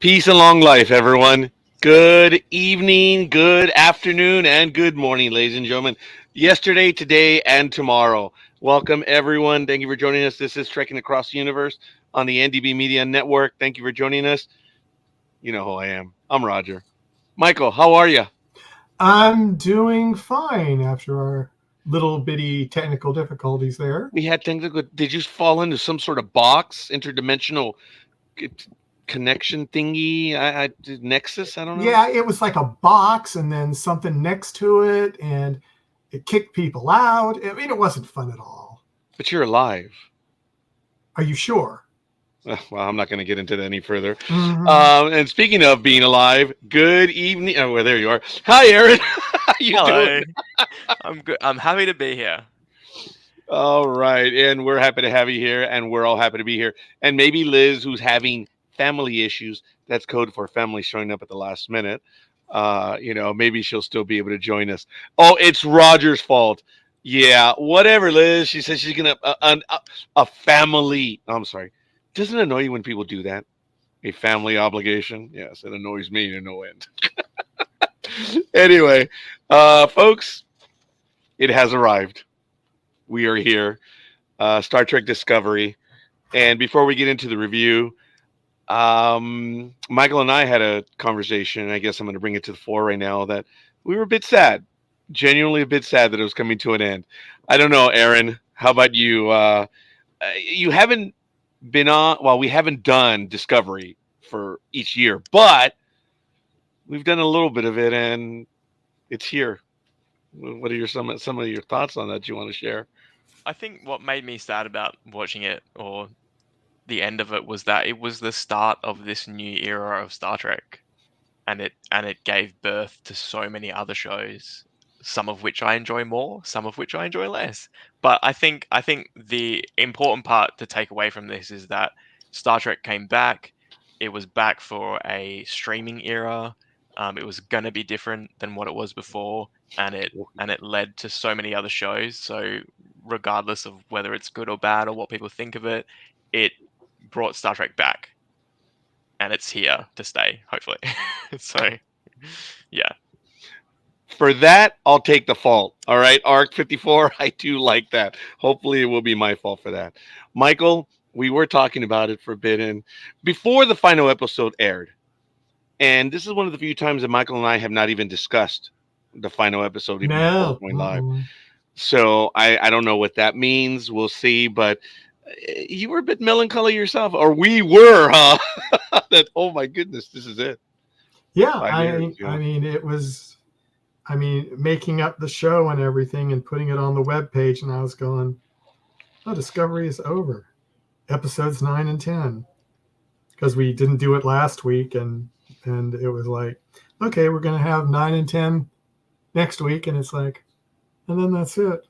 Peace and long life, everyone. Good evening, good afternoon, and good morning, ladies and gentlemen. Yesterday, today, and tomorrow. Welcome, everyone. Thank you for joining us. This is Trekking Across the Universe on the NDB Media Network. Thank you for joining us. You know who I am. I'm Roger. Michael, how are you? I'm doing fine after our little bitty technical difficulties there. We had technical. Did you fall into some sort of box, interdimensional c- connection thingy? Nexus? I don't know. Yeah, it was like a box and then something next to it, and it kicked people out. I mean, it wasn't fun at all. But you're alive. Are you sure? Well, I'm not going to get into that any further. Mm-hmm. And speaking of being alive, good evening. Oh, well, there you are. Hi, Aaron. How you doing? Hello. I'm good. I'm happy to be here. All right, and we're happy to have you here, and we're all happy to be here. And maybe Liz, who's having family issues, that's code for family showing up at the last minute. Maybe she'll still be able to join us. Oh, it's Roger's fault. Yeah, whatever, Liz. She says she's gonna a family. I'm sorry. Doesn't it annoy you when people do that? A family obligation? Yes, it annoys me to no end. Anyway, folks, it has arrived. We are here. Star Trek Discovery. And before we get into the review, Michael and I had a conversation, and I guess I'm going to bring it to the fore right now, that we were a bit sad, genuinely a bit sad that it was coming to an end. I don't know, Aaron. How about you? You haven't been on, well, we haven't done Discovery for each year, but we've done a little bit of it, and it's here. What are some of your thoughts on that you want to share? I think what made me sad about watching it or the end of it was that it was the start of this new era of Star Trek, and it gave birth to so many other shows, some of which I enjoy more, some of which I enjoy less. But I think the important part to take away from this is that Star Trek came back. It was back for a streaming era. It was gonna be different than what it was before, and it led to so many other shows. So regardless of whether it's good or bad or what people think of it, it brought Star Trek back, and it's here to stay, hopefully. So, yeah. For that, I'll take the fault. All right, Arc 54, I do like that. Hopefully, it will be my fault for that. Michael, we were talking about it for a bit, and before the final episode aired, and this is one of the few times that Michael and I have not even discussed the final episode even before No. going live. So I don't know what that means. We'll see, but you were a bit melancholy yourself, or we were, huh? That oh my goodness, this is it. Yeah, 5 years, I mean, it was. I mean, making up the show and everything and putting it on the web page, and I was going, "Oh, Discovery is over. Episodes 9 and 10." Because we didn't do it last week, and it was like, okay, we're gonna have 9 and 10 next week, and it's like, and then that's it.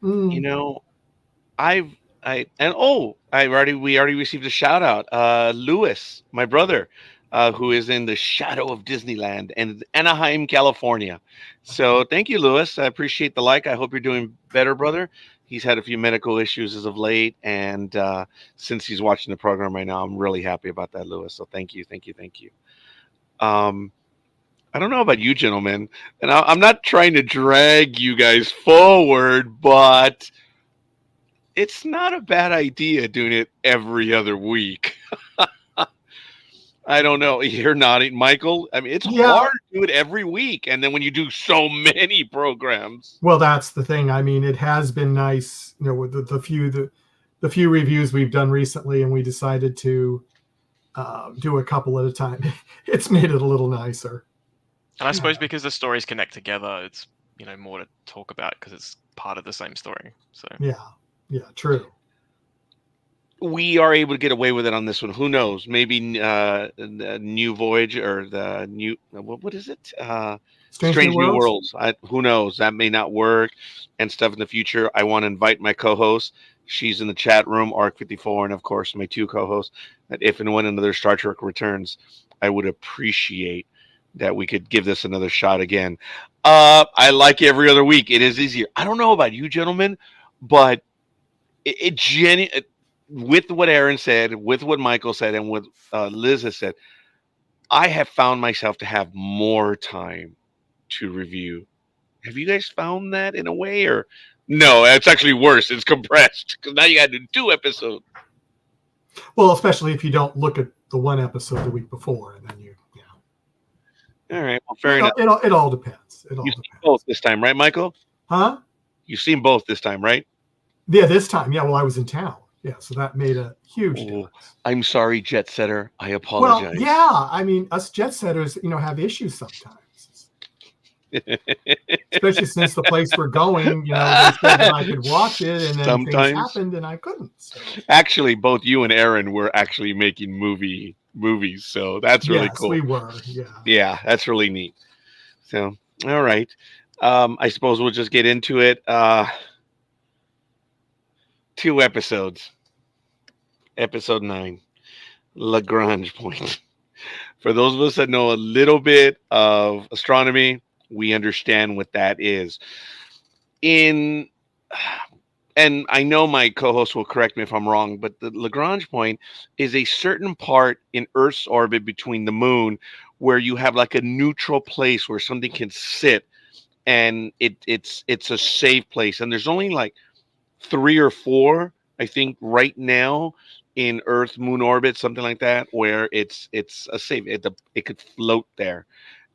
You Mm. know, I've I and oh, I already we already received a shout out. Lewis, my brother, who is in the shadow of Disneyland and Anaheim, California. So thank you, Lewis. I appreciate the like. I hope you're doing better, brother. He's had a few medical issues as of late, and since he's watching the program right now, I'm really happy about that, Lewis. So thank you, thank you, thank you. Um, I don't know about you, gentlemen, and I'm not trying to drag you guys forward, but it's not a bad idea doing it every other week. I don't know. You're nodding, Michael. I mean, it's Yeah. hard to do it every week, and then when you do so many programs, Well, that's the thing. I mean, it has been nice, with the few reviews we've done recently, and we decided to do a couple at a time. It's made it a little nicer. And I Yeah. suppose because the stories connect together, it's more to talk about because it's part of the same story. So Yeah. Yeah. True. we are able to get away with it on this one. Who knows? Maybe the New Voyage or the new what is it? Strange New Strange New Worlds. Worlds. Who knows? That may not work and stuff in the future. I want to invite my co-host. She's in the chat room, Arc 54, and of course my two co-hosts. That if and when another Star Trek returns, I would appreciate that we could give this another shot again. I like every other week. It is easier. I don't know about you, gentlemen, but with what Aaron said, with what Michael said, and what Liz has said, I have found myself to have more time to review. Have you guys found that in a way, or no? It's actually worse. It's compressed because now you got to do 2 episodes. Well, especially if you don't look at the one episode the week before, and then All right. Well, fair enough. it all depends. It all You've seen depends. both this time, right, Michael? Huh? You've seen both this time, right? Yeah, this time. Yeah, well, I was in town. Yeah, so that made a huge Oh, difference. I'm sorry, Jet Setter. I Well, apologize. yeah. I mean, us jet setters, have issues sometimes. Especially since the place we're going, they said that I could watch it, and then Sometimes. things happened, and I couldn't. So. Actually, both you and Aaron were actually making movies, so that's really Yes, cool. we were. Yeah. Yeah, that's really neat. So, all right. I suppose we'll just get into it. 2 episodes. Episode 9, Lagrange point. For those of us that know a little bit of astronomy, we understand what that is. And I know my co-host will correct me if I'm wrong, but the Lagrange point is a certain part in Earth's orbit between the moon where you have like a neutral place where something can sit, and it's a safe place. And there's only like 3 or 4, I think, right now in Earth moon orbit, something like that, where it's a safe. It could float there.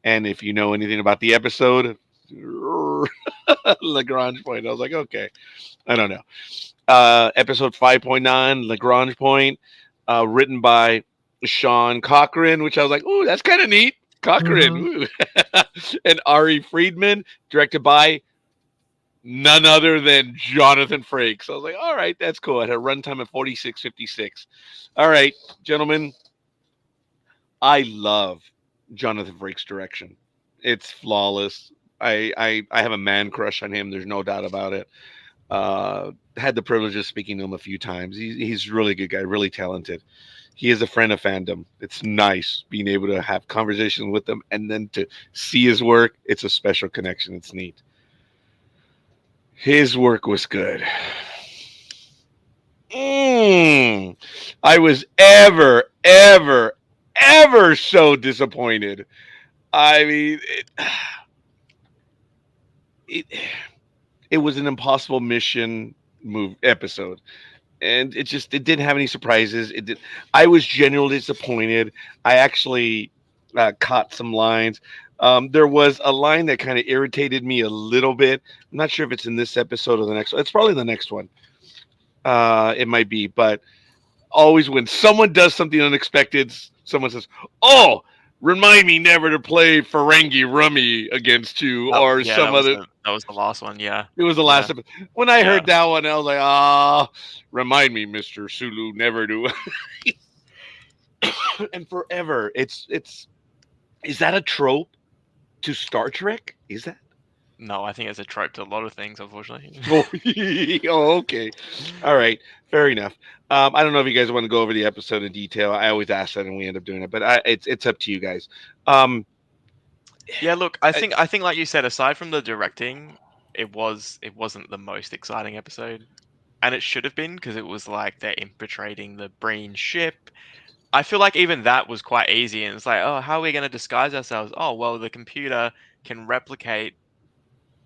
And if you know anything about the episode, Lagrange point, I was like, okay, I don't know. Episode 5.9, Lagrange point, written by Sean Cochran, which I was like, ooh, that's kind of neat. Cochran, ooh. And Ari Friedman, directed by none other than Jonathan Frakes. I was like, all right, that's cool. It had a runtime of 46:56. All right, gentlemen, I love Jonathan Frakes' direction. It's flawless. I have a man crush on him. There's no doubt about it. Had the privilege of speaking to him a few times. He's a really good guy, really talented. He is a friend of fandom. It's nice being able to have conversations with him and then to see his work. It's a special connection. It's neat. His work was good. I was ever so disappointed. I mean, it was an impossible mission episode, and it didn't have any surprises. It did. I was genuinely disappointed. I actually caught some lines. There was a line that kind of irritated me a little bit. I'm not sure if it's in this episode or the next one. It's probably the next one. It might be, but always when someone does something unexpected, someone says, "Oh, remind me never to play Ferengi Rummy against you," or Yeah, some other. that was the last one. Yeah. It was the last Yeah. episode. When I heard Yeah. that one, I was like, "Ah, remind me, Mr. Sulu, never to." And forever, is that a trope to Star Trek? Is that? No, I think it's a trope to a lot of things, unfortunately. Oh, okay. All right. Fair enough. I don't know if you guys want to go over the episode in detail. I always ask that, and we end up doing it. But it's up to you guys. Yeah, look, I think like you said, aside from the directing, it wasn't the most exciting episode, and it should have been because it was like they're infiltrating the Breen ship. I feel like even that was quite easy, and it's like, oh, how are we going to disguise ourselves? Oh, well, the computer can replicate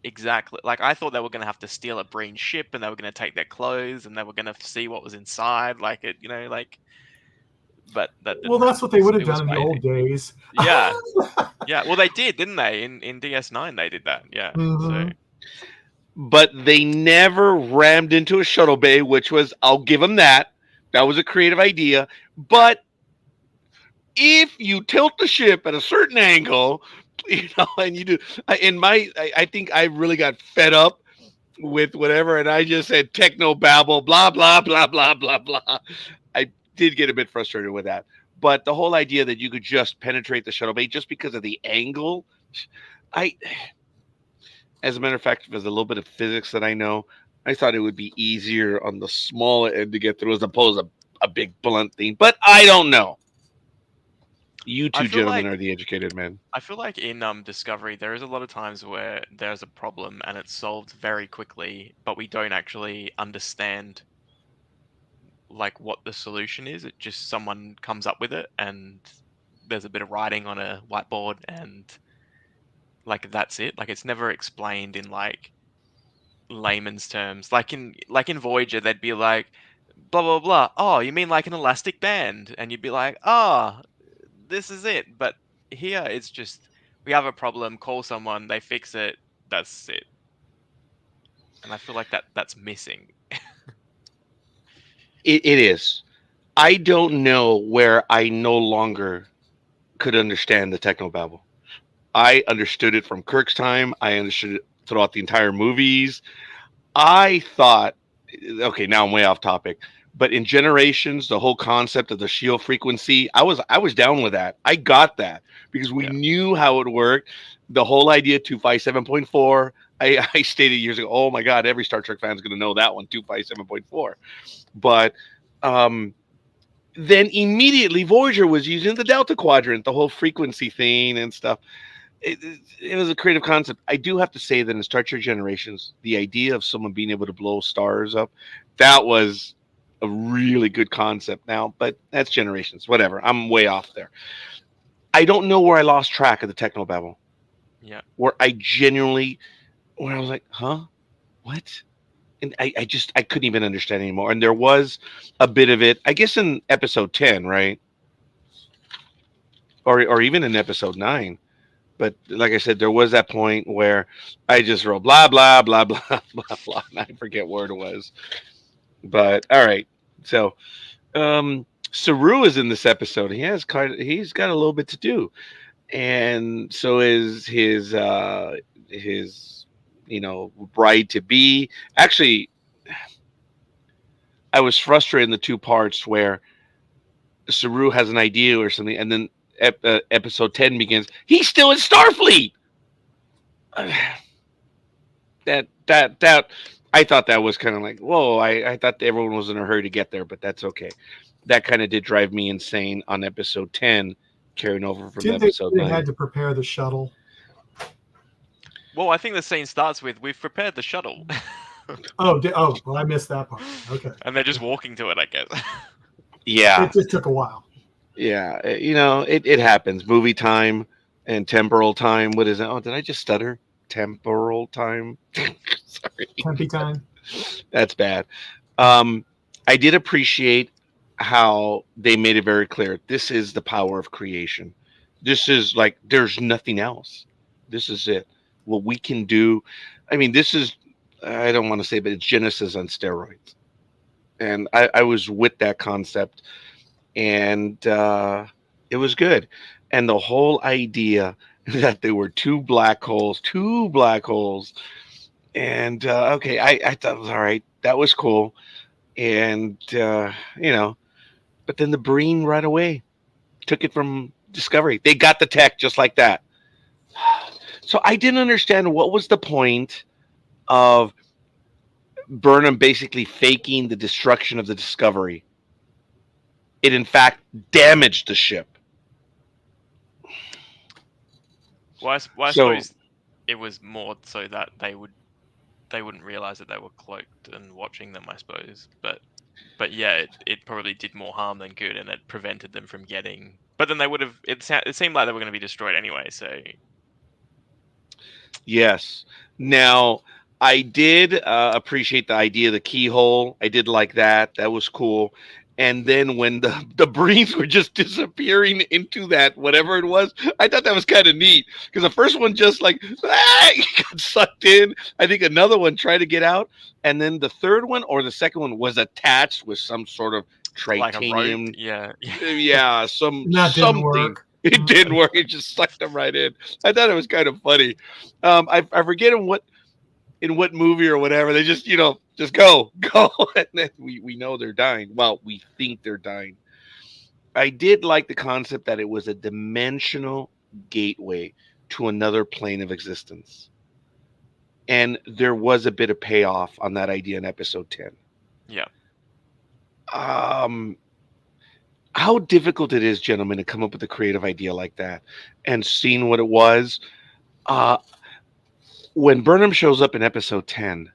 exactly. Like I thought they were going to have to steal a Breen ship, and they were going to take their clothes, and they were going to see what was inside, like it, like. But that well, that's what they would have done in the old days. Yeah. Yeah, well, they did, didn't they? In DS9, they did that. Yeah. Mhm. So but they never rammed into a shuttle bay, which was, I'll give them that. That was a creative idea. But if you tilt the ship at a certain angle, and you do, I think I really got fed up with whatever, and I just said techno babble, blah blah blah blah blah blah. I did get a bit frustrated with that, but the whole idea that you could just penetrate the shuttle bay just because of the angle, I, as a matter of fact, there's a little bit of physics that I know. I thought it would be easier on the smaller end to get through as opposed to a big blunt thing, but I don't know. You two gentlemen are the educated men. I feel like in Discovery, there is a lot of times where there's a problem and it's solved very quickly, but we don't actually understand like what the solution is. It just someone comes up with it, and there's a bit of writing on a whiteboard, and like that's it. Like it's never explained in like layman's terms. Like in Voyager, they'd be like, blah blah blah. Oh, you mean like an elastic band? And you'd be like, oh, this is it. But here it's just we have a problem, call someone, they fix it, that's it. And I feel like that's missing. It is. I don't know where I no longer could understand the technobabble. I understood it from Kirk's time. I understood it throughout the entire movies. I thought, okay, now I'm way off topic, but in Generations, the whole concept of the shield frequency, I was down with that. I got that because we Yeah. knew how it worked. The whole idea 257.4. I stated years ago, oh my God, every Star Trek fan is going to know that one, 257.4. But then immediately Voyager was using the Delta Quadrant, the whole frequency thing and stuff. It was a creative concept. I do have to say that in Star Trek Generations, the idea of someone being able to blow stars up, that was a really good concept now, but that's Generations. Whatever. I'm way off there. I don't know where I lost track of the technobabble. Yeah. Where I was like, huh? What? And I couldn't even understand anymore. And there was a bit of it, I guess, in episode 10, right? Or even in episode 9. But like I said, there was that point where I just wrote blah blah blah blah blah blah, and I forget where it was. But all right, so Saru is in this episode. He's got a little bit to do, and so is his bride to be. Actually, I was frustrated in the two parts where Saru has an idea or something, and then episode 10 begins. He's still in Starfleet. That I thought that was kind of like, whoa. I thought everyone was in a hurry to get there, but that's okay. That kind of did drive me insane on episode 10, carrying over from Didn't episode they 9. had to prepare the shuttle? Well, I think the scene starts with "We've prepared the shuttle," Oh, well, I missed that part. Okay. and they're just walking to it, I guess. Yeah, It just took a while. yeah. It happens. Movie time and temporal time. What is it? Oh, did I just stutter? Temporal time. Sorry. Tempe time. That's bad. I did appreciate how they made it very clear. This is the power of creation. This is like, there's nothing else. This is it. What we can do. I mean, this is, I don't want to say, but it's Genesis on steroids. And I was with that concept, and it was good. And the whole idea that there were two black holes, and okay, I thought it was all right. That was cool. And but then the Breen right away took it from Discovery. They got the tech just like that. So I didn't understand what was the point of Burnham basically faking the destruction of the Discovery. It in fact damaged the ship. Well, I suppose it was more so that they wouldn't realize that they were cloaked and watching them, I suppose. But yeah, it probably did more harm than good, and it prevented them from getting. But then they would have. It seemed like they were going to be destroyed anyway. So Yes. Now, I did appreciate the idea of the keyhole. I did like that. That was cool. And then when the Breens were just disappearing into that, whatever it was, I thought that was kind of neat. Because the first one just like, got sucked in. I think another one tried to get out. And then the third one or the second one was attached with some sort of like a titanium. rope, yeah. Yeah, That something. didn't work. It didn't work. It just sucked them right in. I thought it was kind of funny. I forget in what movie or whatever they just just go, and then we know they're dying. Well, we think they're dying. I did like the concept that it was a dimensional gateway to another plane of existence, and there was a bit of payoff on that idea in episode 10. Yeah. How difficult it is, gentlemen, to come up with a creative idea like that, and seeing what it was. When Burnham shows up in episode 10,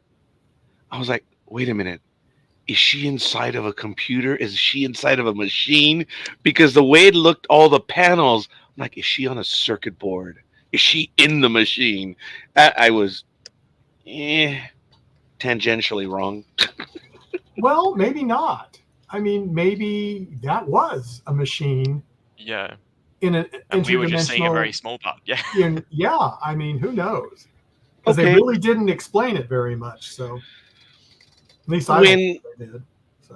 I was like, wait a minute. is she inside of a computer? Is she inside of a machine? Because the way it looked, all the panels, I'm like, is she on a circuit board? Is she in the machine? I was tangentially wrong. Well, maybe not. I mean, maybe that was a machine Yeah, in an and we were just seeing a very interdimensional. small part. Yeah. Yeah, I mean, who knows? Because they Okay. really didn't explain it very much. So at least I don't When, think they did. So.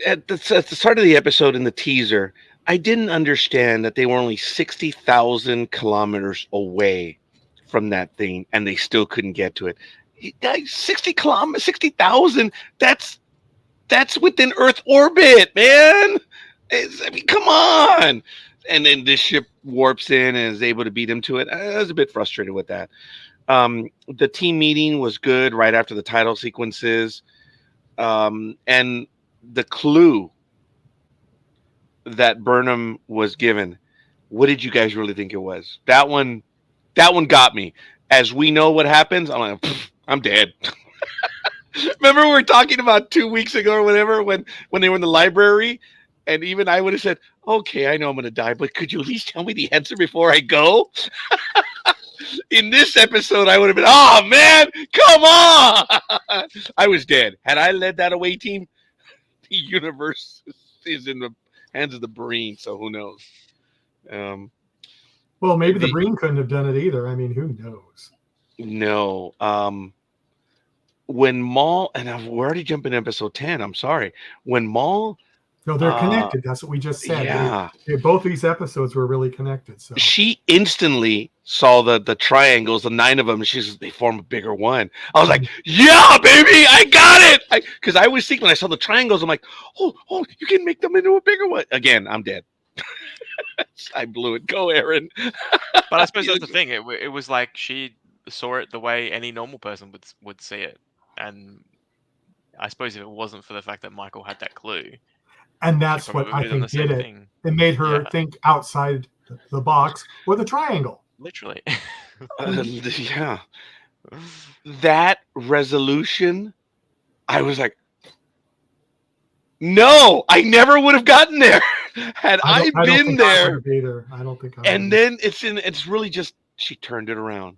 at the start of the episode in the teaser, I didn't understand that they were only 60,000 kilometers away from that thing and they still couldn't get to it. 60 kilometers, 60,000, that's within Earth orbit, man. I mean, come on. And then this ship warps in and is able to beat him to it. I was a bit frustrated with that. The team meeting was good right after the title sequences. And the clue that Burnham was given, what did you guys really think it was? That one got me. As we know what happens, I'm like, I'm dead. Remember we were talking about 2 weeks ago or whatever when they were in the library, and even I would have said, okay, I know I'm going to die, but could you at least tell me the answer before I go? In this episode, I would have been, oh man, come on! I was dead. Had I led that away team, the universe is in the hands of the Breen, so who knows? Well, maybe the Breen couldn't have done it either. I mean, who knows? No. When Maul, and we're already jumping to episode 10, I'm sorry. When Maul... No, they're connected. That's what we just said. Yeah. Both these episodes were really connected. So she instantly saw the triangles, the 9 of them. She says they form a bigger one. I was like, yeah, baby, I got it. Because I was thinking when I saw the triangles, I'm like, oh, you can make them into a bigger one. Again, I'm dead. I blew it. Go, Aaron. But I suppose that's the thing. It was like she saw it the way any normal person would see it, and I suppose if it wasn't for the fact that Michael had that clue, and that's what I think did it. Thing. It made her think outside the box with a triangle. Literally. Yeah. That resolution, I was like, no, I never would have gotten there had I been there. I don't think. And then it's really just she turned it around,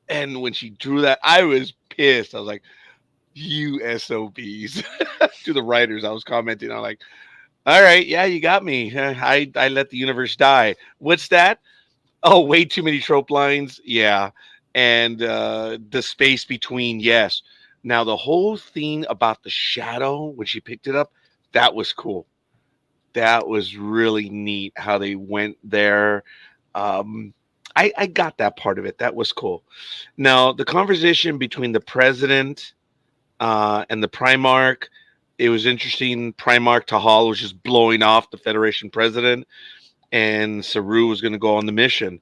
and when she drew that, I was pissed. I was like, "You SOBs!" To the writers, I was commenting. I'm like, "All right, yeah, you got me. I let the universe die. What's that? Oh, way too many trope lines. Yeah, and the space between. Yes. Now the whole thing about the shadow when she picked it up, that was cool. That was really neat how they went there. I got that part of it. That was cool. Now, the conversation between the president and the Primarch, it was interesting. Primarch Tahal was just blowing off the Federation president, and Saru was going to go on the mission.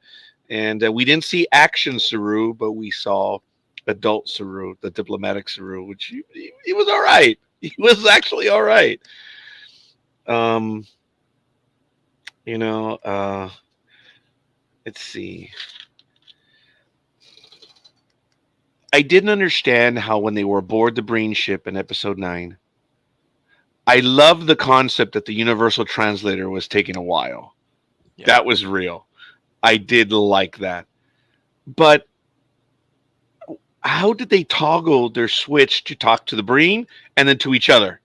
And we didn't see action Saru, but we saw adult Saru, the diplomatic Saru, which he was all right. He was actually all right. Let's see. I didn't understand how when they were aboard the Breen ship in episode 9, I love the concept that the universal translator was taking a while. Yeah. That was real. I did like that. But how did they toggle their switch to talk to the Breen and then to each other?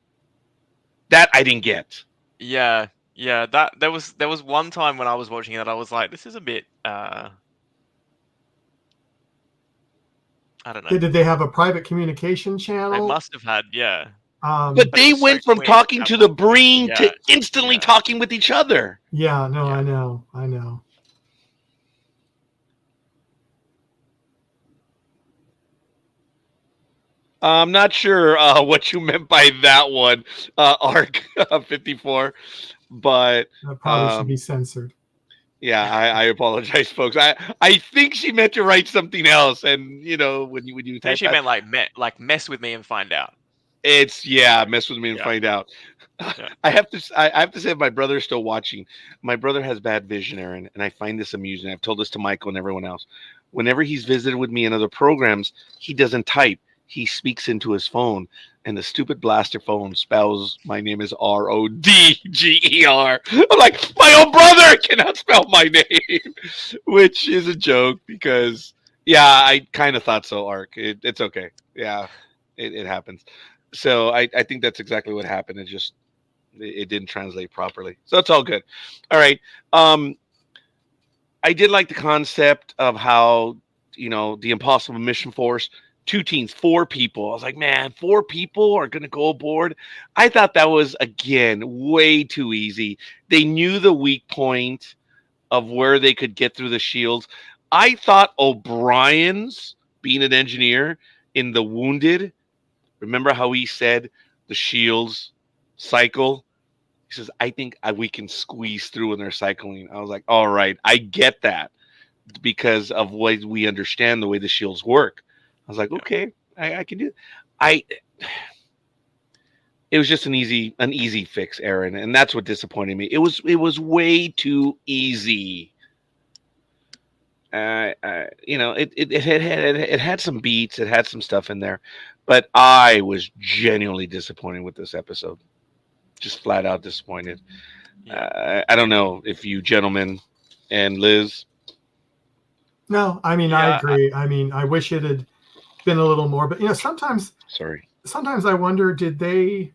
That I didn't get. Yeah. That there was one time when I was watching it, I was like, this is a bit I don't know. Did they have a private communication channel? They must have had, yeah. But they went from talking to the Breen to instantly talking with each other. Yeah, no, I know. I'm not sure what you meant by that one, Arc 54, but that probably should be censored. Yeah, I apologize, folks. I think she meant to write something else, and when you think she meant like mess with me and find out. It's mess with me and find out. Yeah. I have to say, my brother's still watching. My brother has bad vision, Aaron, and I find this amusing. I've told this to Michael and everyone else. Whenever he's visited with me in other programs, he doesn't type. He speaks into his phone. and the stupid blaster phone spells my name is Rodger. I'm like, my own brother cannot spell my name, which is a joke because, yeah, I kind of thought so, Ark. It's okay. Yeah, it happens. So I think that's exactly what happened. It didn't translate properly. So it's all good. All right. I did like the concept of how, the Impossible Mission Force, 2 teams, 4 people. I was like, man, 4 people are going to go aboard. I thought that was, again, way too easy. They knew the weak point of where they could get through the shields. I thought O'Brien's, being an engineer in the Wounded, remember how he said the shields cycle? He says, I think we can squeeze through when they're cycling. I was like, all right, I get that because of what we understand the way the shields work. I was like, okay, I can do it. It was just an easy fix, Aaron, and that's what disappointed me. It was way too easy. It had some beats, it had some stuff in there, but I was genuinely disappointed with this episode. Just flat out disappointed. Yeah. I don't know if you gentlemen and Liz. No, I mean, I agree. I mean, I wish it had been a little more, but sometimes I wonder, did they,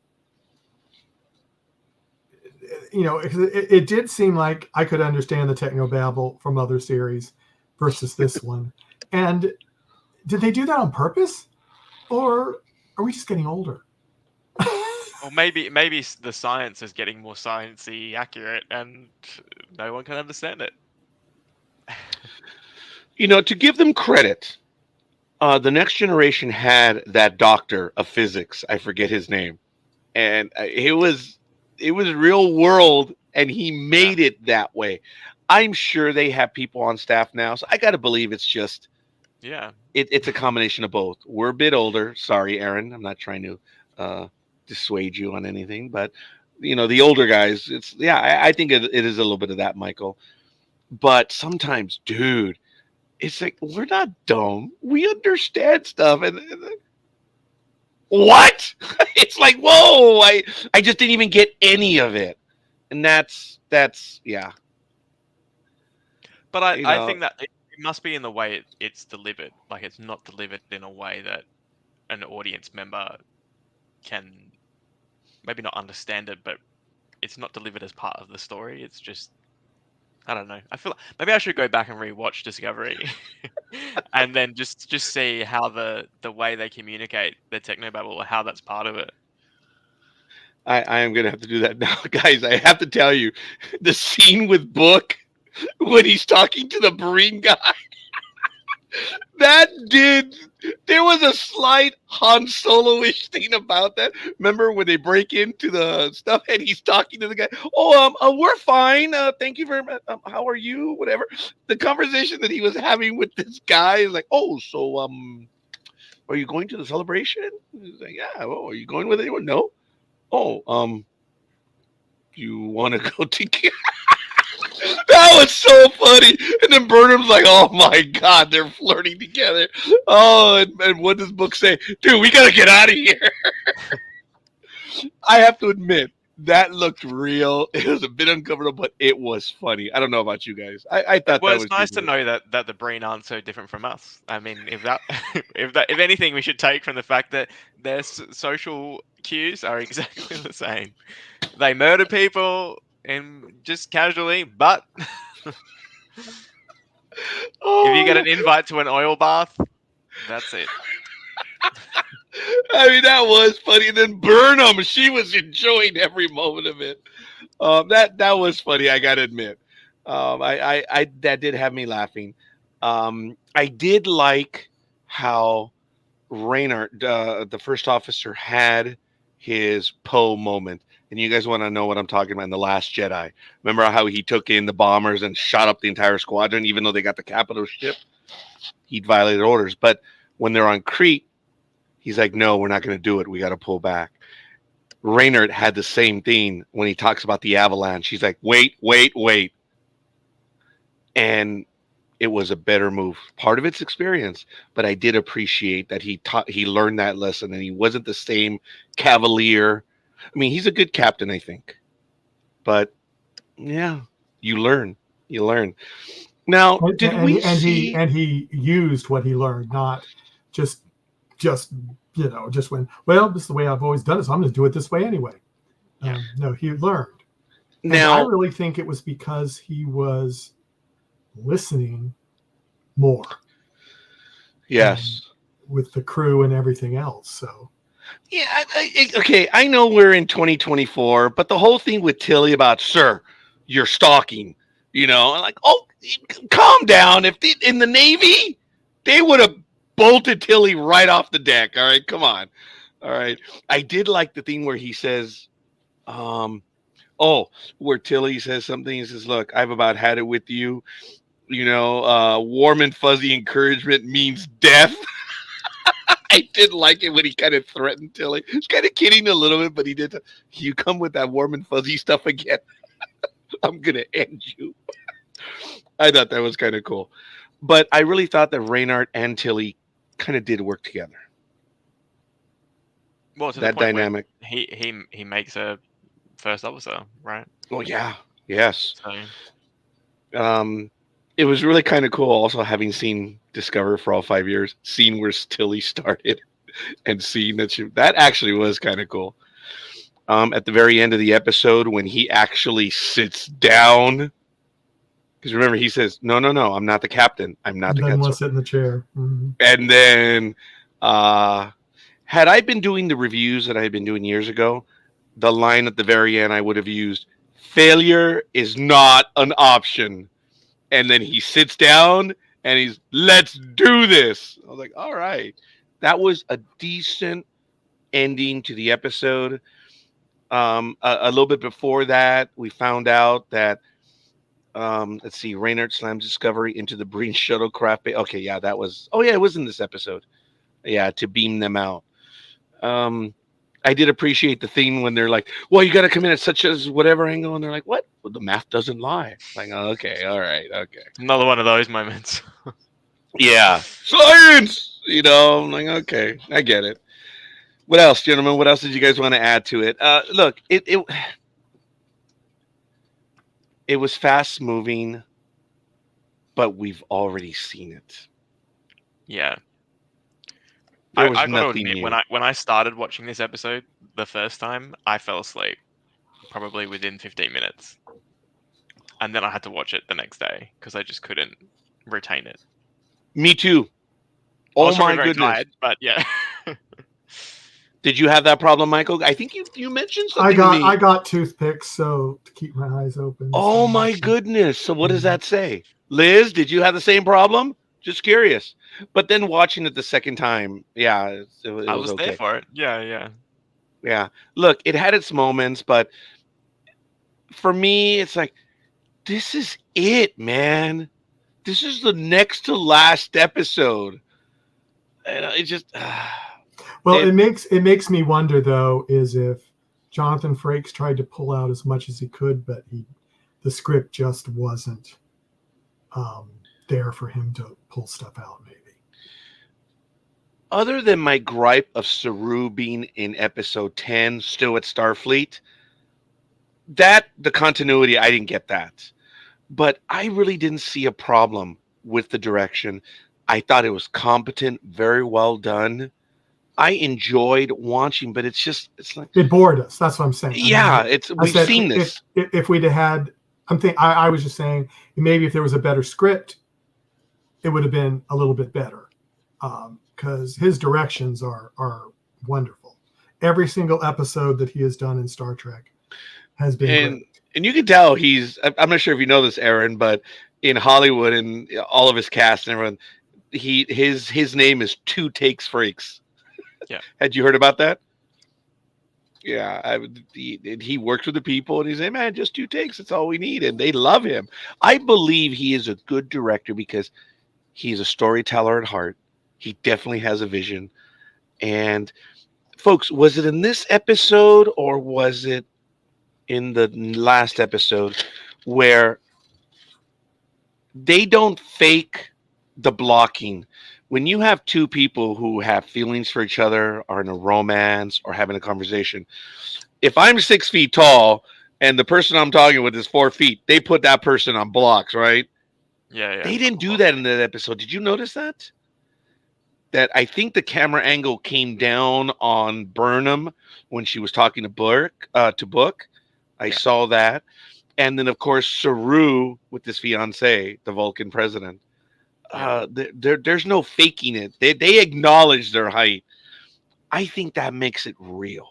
it did seem like I could understand the technobabble from other series versus this one. And did they do that on purpose, or are we just getting older? Or maybe the science is getting more sciencey accurate, and no one can understand it. To give them credit, the Next Generation had that doctor of physics. I forget his name, and it was real world, and he made it that way. I'm sure they have people on staff now, so I got to believe it's just it's a combination of both. We're a bit older. Sorry, Aaron. I'm not trying to dissuade you on anything, but the older guys, I think it is a little bit of that, Michael. But sometimes, dude, it's like, we're not dumb, we understand stuff, and what? It's like, whoa, I just didn't even get any of it, and that's yeah. But I think that it must be in the way it's delivered. Like, it's not delivered in a way that an audience member can maybe not understand it, but it's not delivered as part of the story. It's just, I don't know. I feel like maybe I should go back and rewatch Discovery and then just see how the way they communicate the technobabble, or how that's part of it. I am gonna have to do that now, guys. I have to tell you, the scene with Book when he's talking to the Marine guy. There was a slight Han Solo-ish thing about that. Remember when they break into the stuff and he's talking to the guy? Oh, we're fine. Thank you very much. How are you? Whatever. The conversation that he was having with this guy is like, oh, so are you going to the celebration? He's like, yeah. Oh, are you going with anyone? No. Oh, you want to go together? That was so funny. And then Burnham's like, oh my God, they're flirting together. Oh, and what does Book say? Dude, we got to get out of here. I have to admit, that looked real. It was a bit uncomfortable, but it was funny. I don't know about you guys. I thought that was nice to know that the Breen aren't so different from us. I mean, if anything, we should take from the fact that their social cues are exactly the same. They murder people and just casually, but if you get an invite to an oil bath, that's it. I mean, that was funny. And then Burnham, she was enjoying every moment of it. That was funny, I gotta admit. I that did have me laughing. I did like how Reynard, the first officer, had his Poe moment. And you guys want to know what I'm talking about in The Last Jedi. Remember how he took in the bombers and shot up the entire squadron, even though they got the capital ship? He'd violated orders. But when they're on Crete, he's like, no, we're not going to do it. We got to pull back. Reynard had the same thing when he talks about the avalanche. He's like, wait. And it was a better move. Part of it's experience, but I did appreciate that he learned that lesson, and he wasn't the same cavalier. I mean, he's a good captain, I think, but yeah, you learn. You learn. Now, did we see? And he used what he learned, not just just just went, well, this is the way I've always done it, so I'm going to do it this way anyway. Yeah. No, he learned. And Now, I really think it was because he was listening more yes. with the crew and everything else. So Yeah, okay, I know we're in 2024, but the whole thing with Tilly about, sir, you're stalking, like, oh, calm down. If in the Navy, they would have bolted Tilly right off the deck. All right, come on. All right. I did like the thing where he says, where Tilly says something. He says, look, I've about had it with you. Warm and fuzzy encouragement means death. I did like it when he kind of threatened Tilly. He's kind of kidding a little bit, but he did. You come with that warm and fuzzy stuff again, I'm going to end you. I thought that was kind of cool. But I really thought that Reynard and Tilly kind of did work together. Well, to That the point where dynamic. he makes a first officer, right? Oh, yeah. Yes. So It was really kind of cool also having seen Discover for all 5 years, seeing where Tilly started and seeing that actually was kind of cool. At the very end of the episode when he actually sits down, because remember he says, no, I'm not the captain. I'm not the then captain. we'll sit in the chair. Mm-hmm. And then had I been doing the reviews that I had been doing years ago, the line at the very end I would have used, failure is not an option. And then he sits down and he's, let's do this. I was like, all right. That was a decent ending to the episode. A little bit before that, we found out that, let's see, Reynard slams Discovery into the Breen shuttlecraft. Okay, yeah, it was in this episode. Yeah, to beam them out. I did appreciate the thing when they're like, well, you got to come in at such as whatever angle. And they're like, what? Well, the math doesn't lie. Like, oh, okay, all right, okay. another one of those moments. Yeah. Science! I'm like, okay, I get it. What else, gentlemen? What else did you guys want to add to it? Look, it was fast moving, but we've already seen it. Yeah. There was I gotta nothing admit, new. when I started watching this episode the first time, I fell asleep probably within 15 minutes. And then I had to watch it the next day because I just couldn't retain it. Me too. I Oh was probably my very goodness. tired, but yeah. Did you have that problem, Michael? I think you mentioned something to me. I got toothpicks, so to keep my eyes open. Oh my goodness. So what does that say? Liz, did you have the same problem? Just curious. But then watching it the second time, yeah, it I was was okay. there for it. Yeah. Yeah. Look, it had its moments, but for me, it's like, this is it, man. This is the next to last episode. And it just well, it makes me wonder though, is if Jonathan Frakes tried to pull out as much as he could, but the script just wasn't there for him to pull stuff out, maybe. Other than my gripe of Saru being in episode 10, still at Starfleet, the continuity, I didn't get that. But I really didn't see a problem with the direction. I thought it was competent, very well done. I enjoyed watching, but it's like it bored us. That's what I'm saying. Yeah, we've seen this. If we'd have had, I was just saying maybe if there was a better script, it would have been a little bit better. Because his directions are wonderful. Every single episode that he has done in Star Trek has been great. And you can tell I'm not sure if you know this, Aaron, but in Hollywood and all of his cast and everyone, his name is Two Takes Frakes. Yeah. Had you heard about that? Yeah. He works with the people and he's like, man, just 2 takes. That's all we need. And they love him. I believe he is a good director because he's a storyteller at heart. He definitely has a vision. And folks, was it in this episode or was it in the last episode where they don't fake the blocking. When you have two people who have feelings for each other, are in a romance, or having a conversation, if I'm 6 feet tall and the person I'm talking with is 4 feet, they put that person on blocks, right? Yeah, yeah. They didn't do that in that episode. Did you notice that? That I think the camera angle came down on Burnham when she was talking to Book. I Yeah. saw that, and then of course Saru with his fiance, the Vulcan president. Yeah. There's no faking it. They acknowledge their height. I think that makes it real.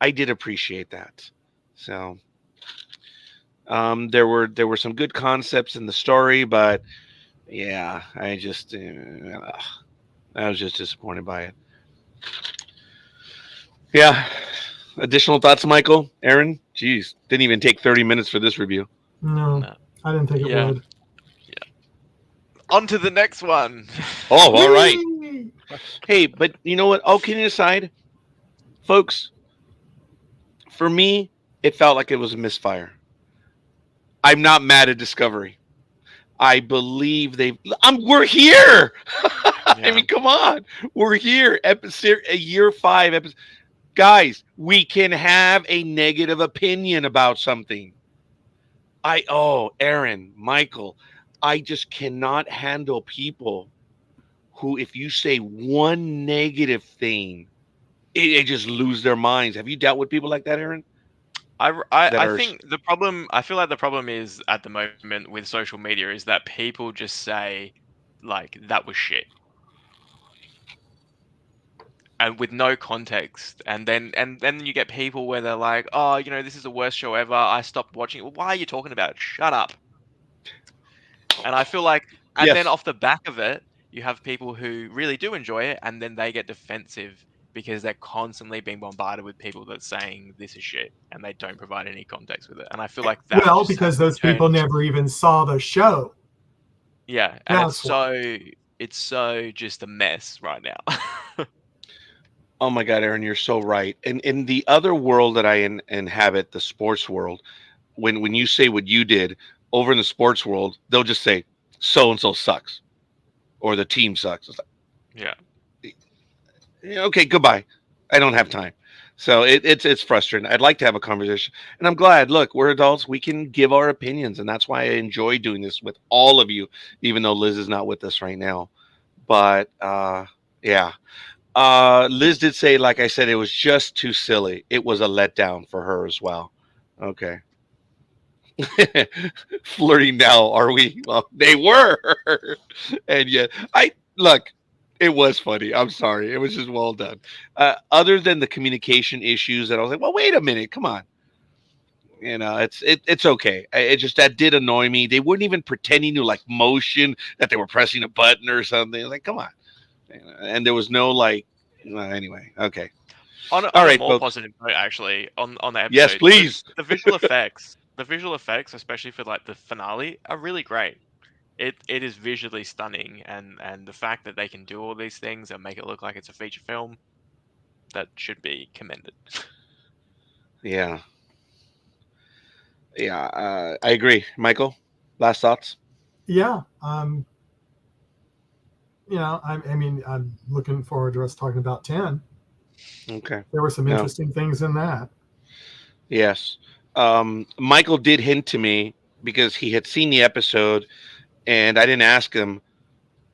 I did appreciate that. So there were some good concepts in the story, but yeah, I was just disappointed by it. Yeah. Additional thoughts, Michael, Aaron? Jeez, didn't even take 30 minutes for this review. No, No. I didn't think it Yeah. would. On to the next one. Oh, all right. Whee! Hey, but you know what? All kidding aside, folks, for me, it felt like it was a misfire. I'm not mad at Discovery. I believe we're here. I Yeah. mean, come on. We're here. Episode a year 5 episode. Guys, we can have a negative opinion about something. Aaron, Michael, I just cannot handle people who, if you say one negative thing, they just lose their minds. Have you dealt with people like that, Aaron? That I are think the problem. I feel like the problem is at the moment with social media is that people just say, like, that was shit, and with no context, and then you get people where they're like, oh, this is the worst show ever. I stopped watching it. Well, why are you talking about it? Shut up. And I feel like, and then yes, off the back of it, you have people who really do enjoy it, and then they get defensive because they're constantly being bombarded with people that's saying this is shit, and they don't provide any context with it. And I feel like that Well, just because has those people turned, never even saw the show. yeah, and That's why. it's so just a mess right now. oh my God, Aaron, you're so right. And in the other world that I inhabit, the sports world, when you say what you did over in the sports world, they'll just say so and so sucks or the team sucks. It's Yeah, like, yeah, okay, goodbye. I don't have time. So it's frustrating. I'd like to have a conversation, and I'm glad. Look, we're adults. We can give our opinions, and that's why I enjoy doing this with all of you, even though Liz is not with us right now. But yeah, Liz did say, like I said, it was just too silly. It was a letdown for her as well. Okay. Flirting now, are we? Well, they were. And yet, I look, it was funny. I'm sorry. It was just well done. Other than the communication issues, that I was like, well, wait a minute, come on. It's okay. It just that did annoy me. They weren't even pretending to like motion that they were pressing a button or something. Like, come on. And there was no like. Anyway, okay. on All a right, more folks. positive note, actually, on the Yes, episode, please. the visual effects, especially for like the finale, are really great. It is visually stunning, and the fact that they can do all these things and make it look like it's a feature film, that should be commended. Yeah. Yeah. I agree. Michael, last thoughts? Yeah. I mean, I'm looking forward to us talking about 10. Okay. There were some No. interesting things in that. Yes. Michael did hint to me because he had seen the episode and I didn't ask him,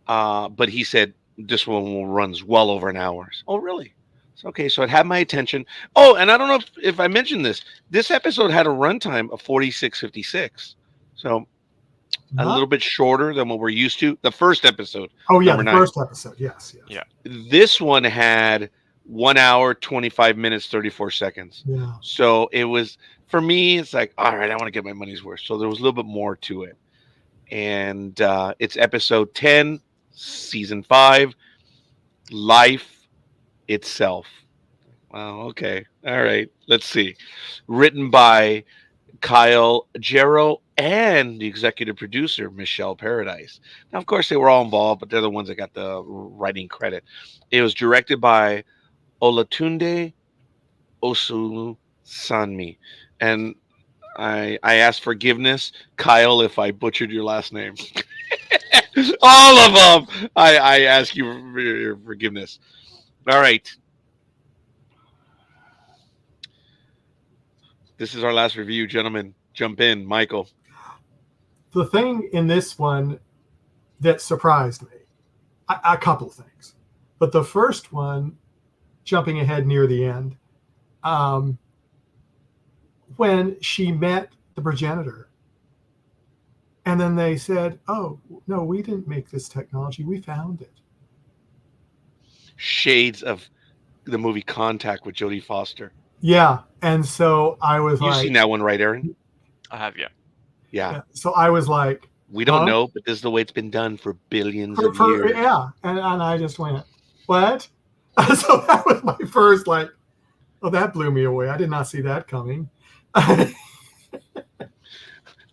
but he said this one runs well over an hour. Oh, really? So, okay, so it had my attention. Oh, and I don't know if I mentioned this. This episode had a runtime of 46:56. So a Not, little bit shorter than what we're used to. The first episode, oh, yeah, number the 9. first episode. Yes, yes. Yeah. This one had 1 hour, 25 minutes, 34 seconds. Yeah. So it was, for me, it's like, all right, I want to get my money's worth. So there was a little bit more to it. And it's episode 10, season 5, Life Itself. Wow, okay. All right. Let's see. Written by Kyle Jarrow and the executive producer, Michelle Paradise. Now, of course, they were all involved, but they're the ones that got the writing credit. It was directed by Olatunde Osu Sanmi. And I ask forgiveness, Kyle, if I butchered your last name. All of them. I ask you for your forgiveness. All right. This is our last review, gentlemen. Jump in, Michael. The thing in this one that surprised me, a couple things, but the first one, jumping ahead near the end, when she met the progenitor, and then they said, "Oh no, we didn't make this technology; we found it." Shades of the movie Contact with Jodie Foster. Yeah, and so I was You've like, seen that one, right, Aaron? I have, yeah. Yeah. yeah. So I was like, We don't huh? know, but this is the way it's been done for billions of years. Yeah, and I just went, what? So that was my first like, oh, that blew me away. I did not see that coming.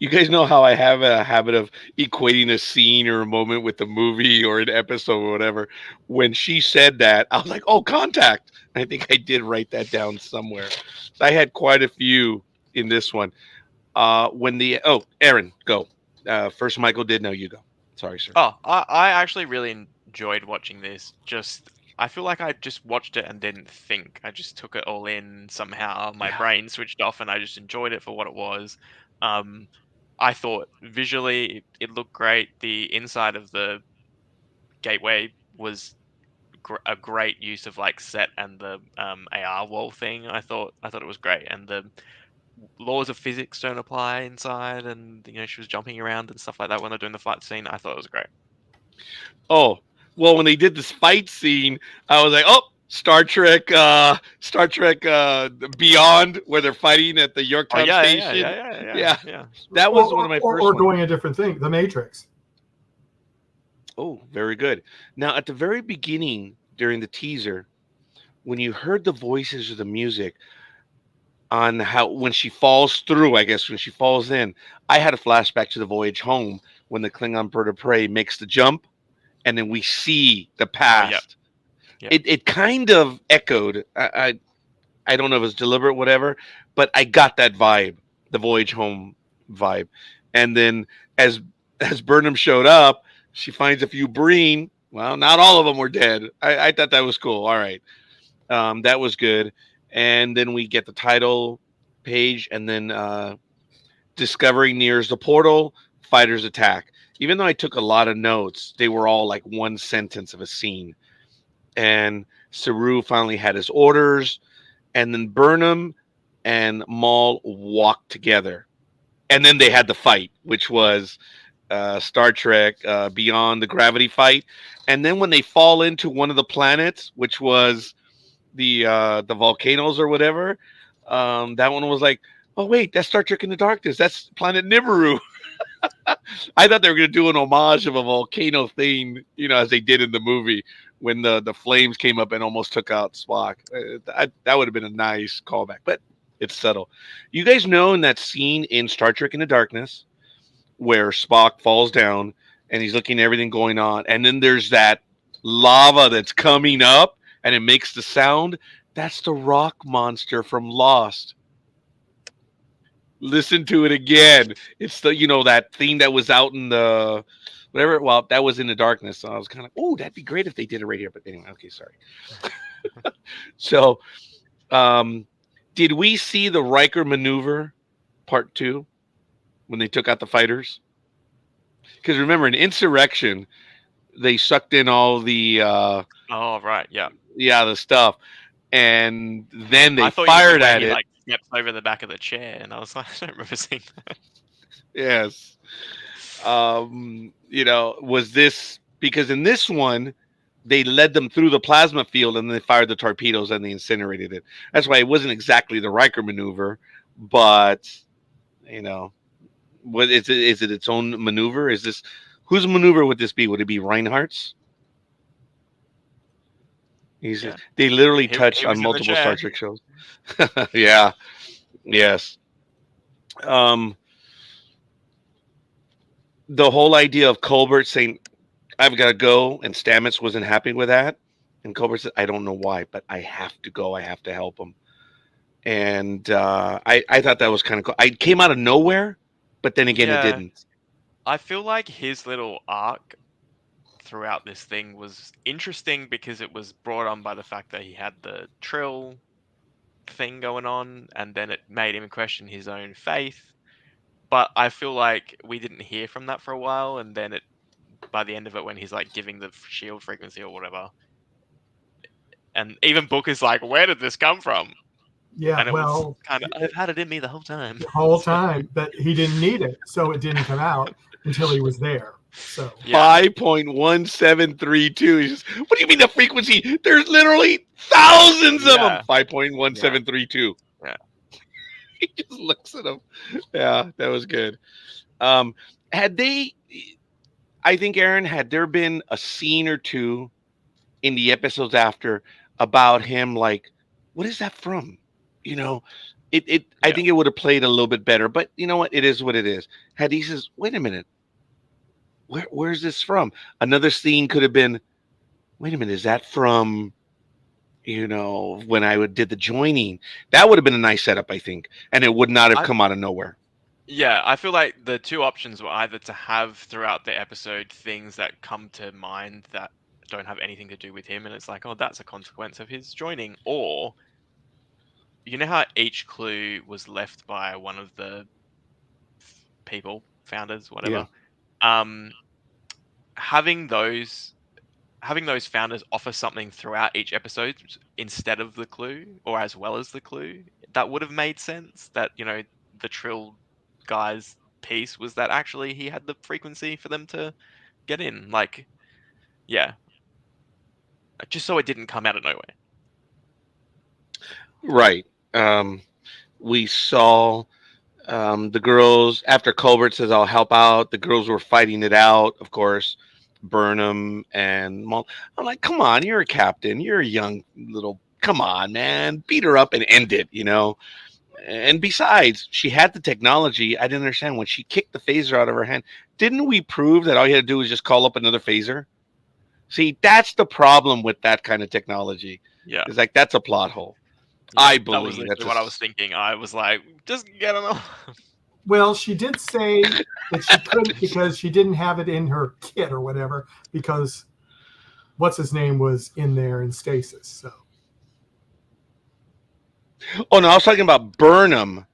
You guys know how I have a habit of equating a scene or a moment with a movie or an episode or whatever. When she said that, I was like, "Oh, Contact!" I think I did write that down somewhere. So I had quite a few in this one. Aaron, go first. Michael did. Now you go. Sorry, sir. Oh, I actually really enjoyed watching this. Just I feel like I just watched it and didn't think. I just took it all in somehow. My Yeah. brain switched off and I just enjoyed it for what it was. I thought visually it looked great. The inside of the gateway was a great use of like set and the AR wall thing. I thought it was great, and the laws of physics don't apply inside, and she was jumping around and stuff like that when they're doing the fight scene. I thought it was great. Oh, well, when they did this fight scene, I was like, "Oh, Star Trek, Beyond, where they're fighting at the Oh Yorktown yeah, station." yeah. That was one of my first or ones. doing a different thing, The Matrix. Oh, very good. Now, at the very beginning, during the teaser, when you heard the voices of the music on how when she falls through, I guess when she falls in, I had a flashback to the voyage home when the Klingon bird of prey makes the jump, and then we see the past. Yep. It kind of echoed. I don't know if it's deliberate, whatever, but I got that vibe, the voyage home vibe. And then as Burnham showed up, she finds a few Breen. Well, not all of them were dead. I thought that was cool. All right, that was good. And then we get the title page, and then Discovery nears the portal. Fighters attack. Even though I took a lot of notes, they were all like one sentence of a scene. And Saru finally had his orders, and then Burnham and Maul walked together, and then they had the fight, which was Star Trek Beyond the Gravity fight. And then when they fall into one of the planets, which was the volcanoes or whatever, that one was like, oh wait, that's Star Trek in the Darkness. That's Planet Nibiru. I thought they were going to do an homage of a volcano thing, as they did in the movie when the flames came up and almost took out Spock. That would have been a nice callback, but it's subtle. You guys know in that scene in Star Trek in the Darkness where Spock falls down and he's looking at everything going on, and then there's that lava that's coming up and it makes the sound? That's the rock monster from Lost. Listen to it again. It's the that theme that was out in the whatever. Well, that was in the darkness. So I was kind of oh, that'd be great if they did it right here. But anyway, okay, sorry. So, did we see the Riker maneuver part 2 when they took out the fighters? Because remember, in Insurrection, they sucked in all the Oh right, yeah. the stuff, and then they I thought fired you at he, it. like stepped over the back of the chair, and I was like, I don't remember seeing that. Yes. Was this because in this one they led them through the plasma field and they fired the torpedoes and they incinerated it. That's why it wasn't exactly the Riker maneuver, but what is it? Is it its own maneuver? Is this whose maneuver would this be? Would it be Reinhardt's? Yeah. They literally He touched was on in the multiple chair. Star Trek shows. Yeah. Yes. The whole idea of Colbert saying, I've got to go, and Stamets wasn't happy with that. And Colbert said, I don't know why, but I have to go. I have to help him. and I thought that was kind of cool. I came out of nowhere, but then again, it Yeah, didn't. I feel like his little arc throughout this thing was interesting because it was brought on by the fact that he had the Trill thing going on, and then it made him question his own faith. But I feel like we didn't hear from that for a while, and then it by the end of it, when he's like giving the shield frequency or whatever, and even Book is like, "Where did this come from?" Yeah, And it was well, kind of, I've had it in me the whole time. the whole So, time, but he didn't need it, so it didn't come out until he was there. So yeah, 5.1732. He's just, what do you mean the frequency? There's literally thousands of them. yeah, 5.1732. yeah. He just looks at him. Yeah, that was good. Had they, I think, Aaron, had there been a scene or two in the episodes after about him, like, what is that from? You know, I Yeah. think it would have played a little bit better, but you know what? It is what it is. Had he says, wait a minute, where's this from? Another scene could have been, wait a minute, is that from, when did the joining? That would have been a nice setup, I think, and it would not have I come out of nowhere. Yeah, I feel like the two options were either to have throughout the episode things that come to mind that don't have anything to do with him, and it's like, oh, that's a consequence of his joining, or you know how each clue was left by one of the people, founders, Yeah. whatever. Um, having those founders offer something throughout each episode instead of the clue, or as well as the clue, that would have made sense. That the Trill guy's piece was that actually he had the frequency for them to get in. Like, yeah, just so it didn't come out of nowhere. Right. We saw the girls after Colbert says I'll help out. The girls were fighting it out, of course. Burnham and I'm like, come on, you're a captain. You're a young little. Come on, man, beat her up and end it. And besides, she had the technology. I didn't understand when she kicked the phaser out of her hand. Didn't we prove that all you had to do was just call up another phaser? See, that's the problem with that kind of technology. Yeah, It's like that's a plot hole. yeah, I that was believe literally what I was thinking. I was like, just get another. well, she did say that she couldn't because she didn't have it in her kit or whatever, because what's his name was in there in stasis. So Oh no, I was talking about Burnham.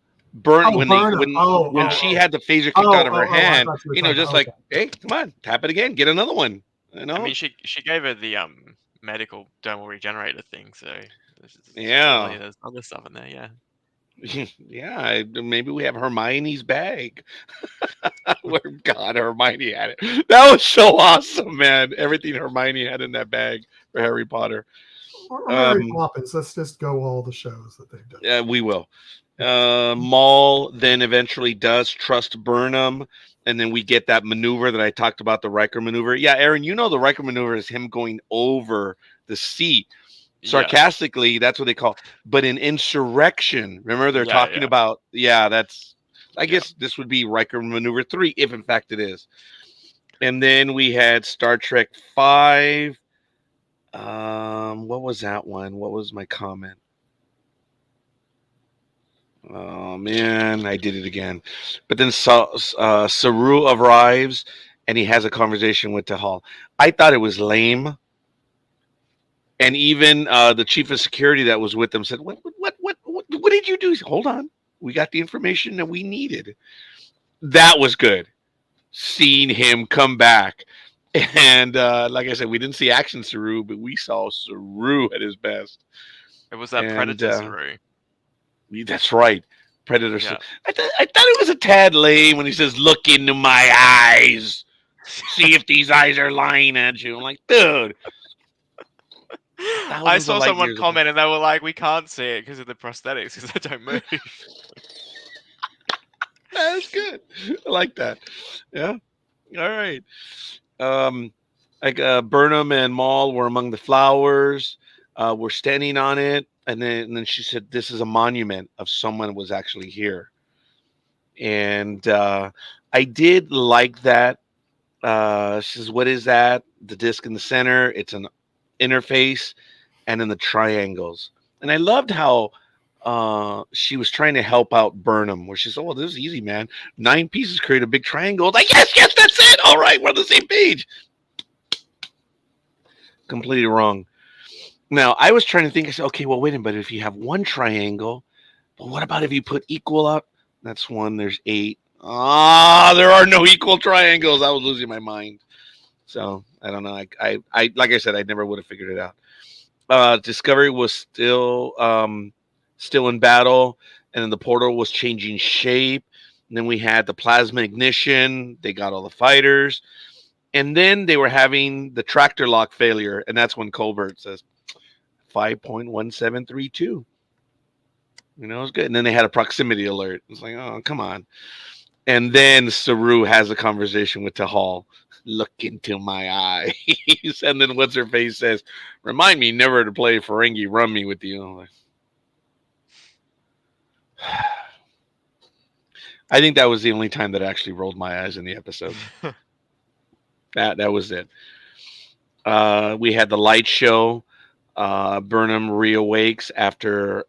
When Burnham. when she had the phaser kicked out of her I hand, thought you were talking just about- like, hey, come on, tap it again, get another one. I mean, she gave her the medical dermal regenerator thing, so Yeah. clearly there's other stuff in there. Yeah. Yeah, maybe we have Hermione's bag. Where God, Hermione had it. That was so awesome, man. Everything Hermione had in that bag for Harry Potter. or Mary Poppins. Let's just go all the shows that they've done. Yeah, we will. Maul then eventually does trust Burnham, and then we get that maneuver that I talked about, the Riker maneuver. Yeah, Aaron, the Riker maneuver is him going over the seat. Sarcastically, that's what they call. But in Insurrection, remember they're talking about. Yeah, that's. I guess this would be Riker maneuver 3, if in fact it is. And then we had Star Trek 5. What was that one? What was my comment? Oh man, I did it again. But then Saru arrives and he has a conversation with Tahal. I thought it was lame. And even the chief of security that was with them said, "What did you do?" Said, hold on, we got the information that we needed. That was good. Seeing him come back, and like I said, we didn't see action Saru, but we saw Saru at his best. It was that Predator Saru. That's right, Predator. Yeah. I thought it was a tad lame when he says, "Look into my eyes, see if these eyes are lying at you." I'm like, dude. I saw someone comment and they were like, "We can't see it because of the prosthetics because they don't move." That's good. I like that. Yeah. All right. Burnham and Maul were among the flowers. We're standing on it, and then she said, "This is a monument of someone who was actually here." And I did like that. She says, "What is that? The disc in the center. It's an interface, and then the triangles." And I loved how she was trying to help out Burnham, where she said, "Well, this is easy, man. 9 pieces create a big triangle." Like, yes, yes, that's it. All right, we're on the same page. Completely wrong. Now, I was trying to think. I said, okay, well, wait a minute. But if you have one triangle, but what about if you put equal up? That's 1. There's 8. Ah, there are no equal triangles. I was losing my mind. So I don't know. I like I said, I never would have figured it out. Discovery was still in battle, and then the portal was changing shape. And then we had the plasma ignition. They got all the fighters, and then they were having the tractor lock failure, and that's when Colbert says 5.1732. You know, it's good. And then they had a proximity alert. It's like, oh, come on. And then Saru has a conversation with Tahal. Look into my eyes. And then what's her face says, remind me never to play Ferengi Rummy with you. I'm like, I think that was the only time that I actually rolled my eyes in the episode. That was it. We had the light show. Burnham reawakes after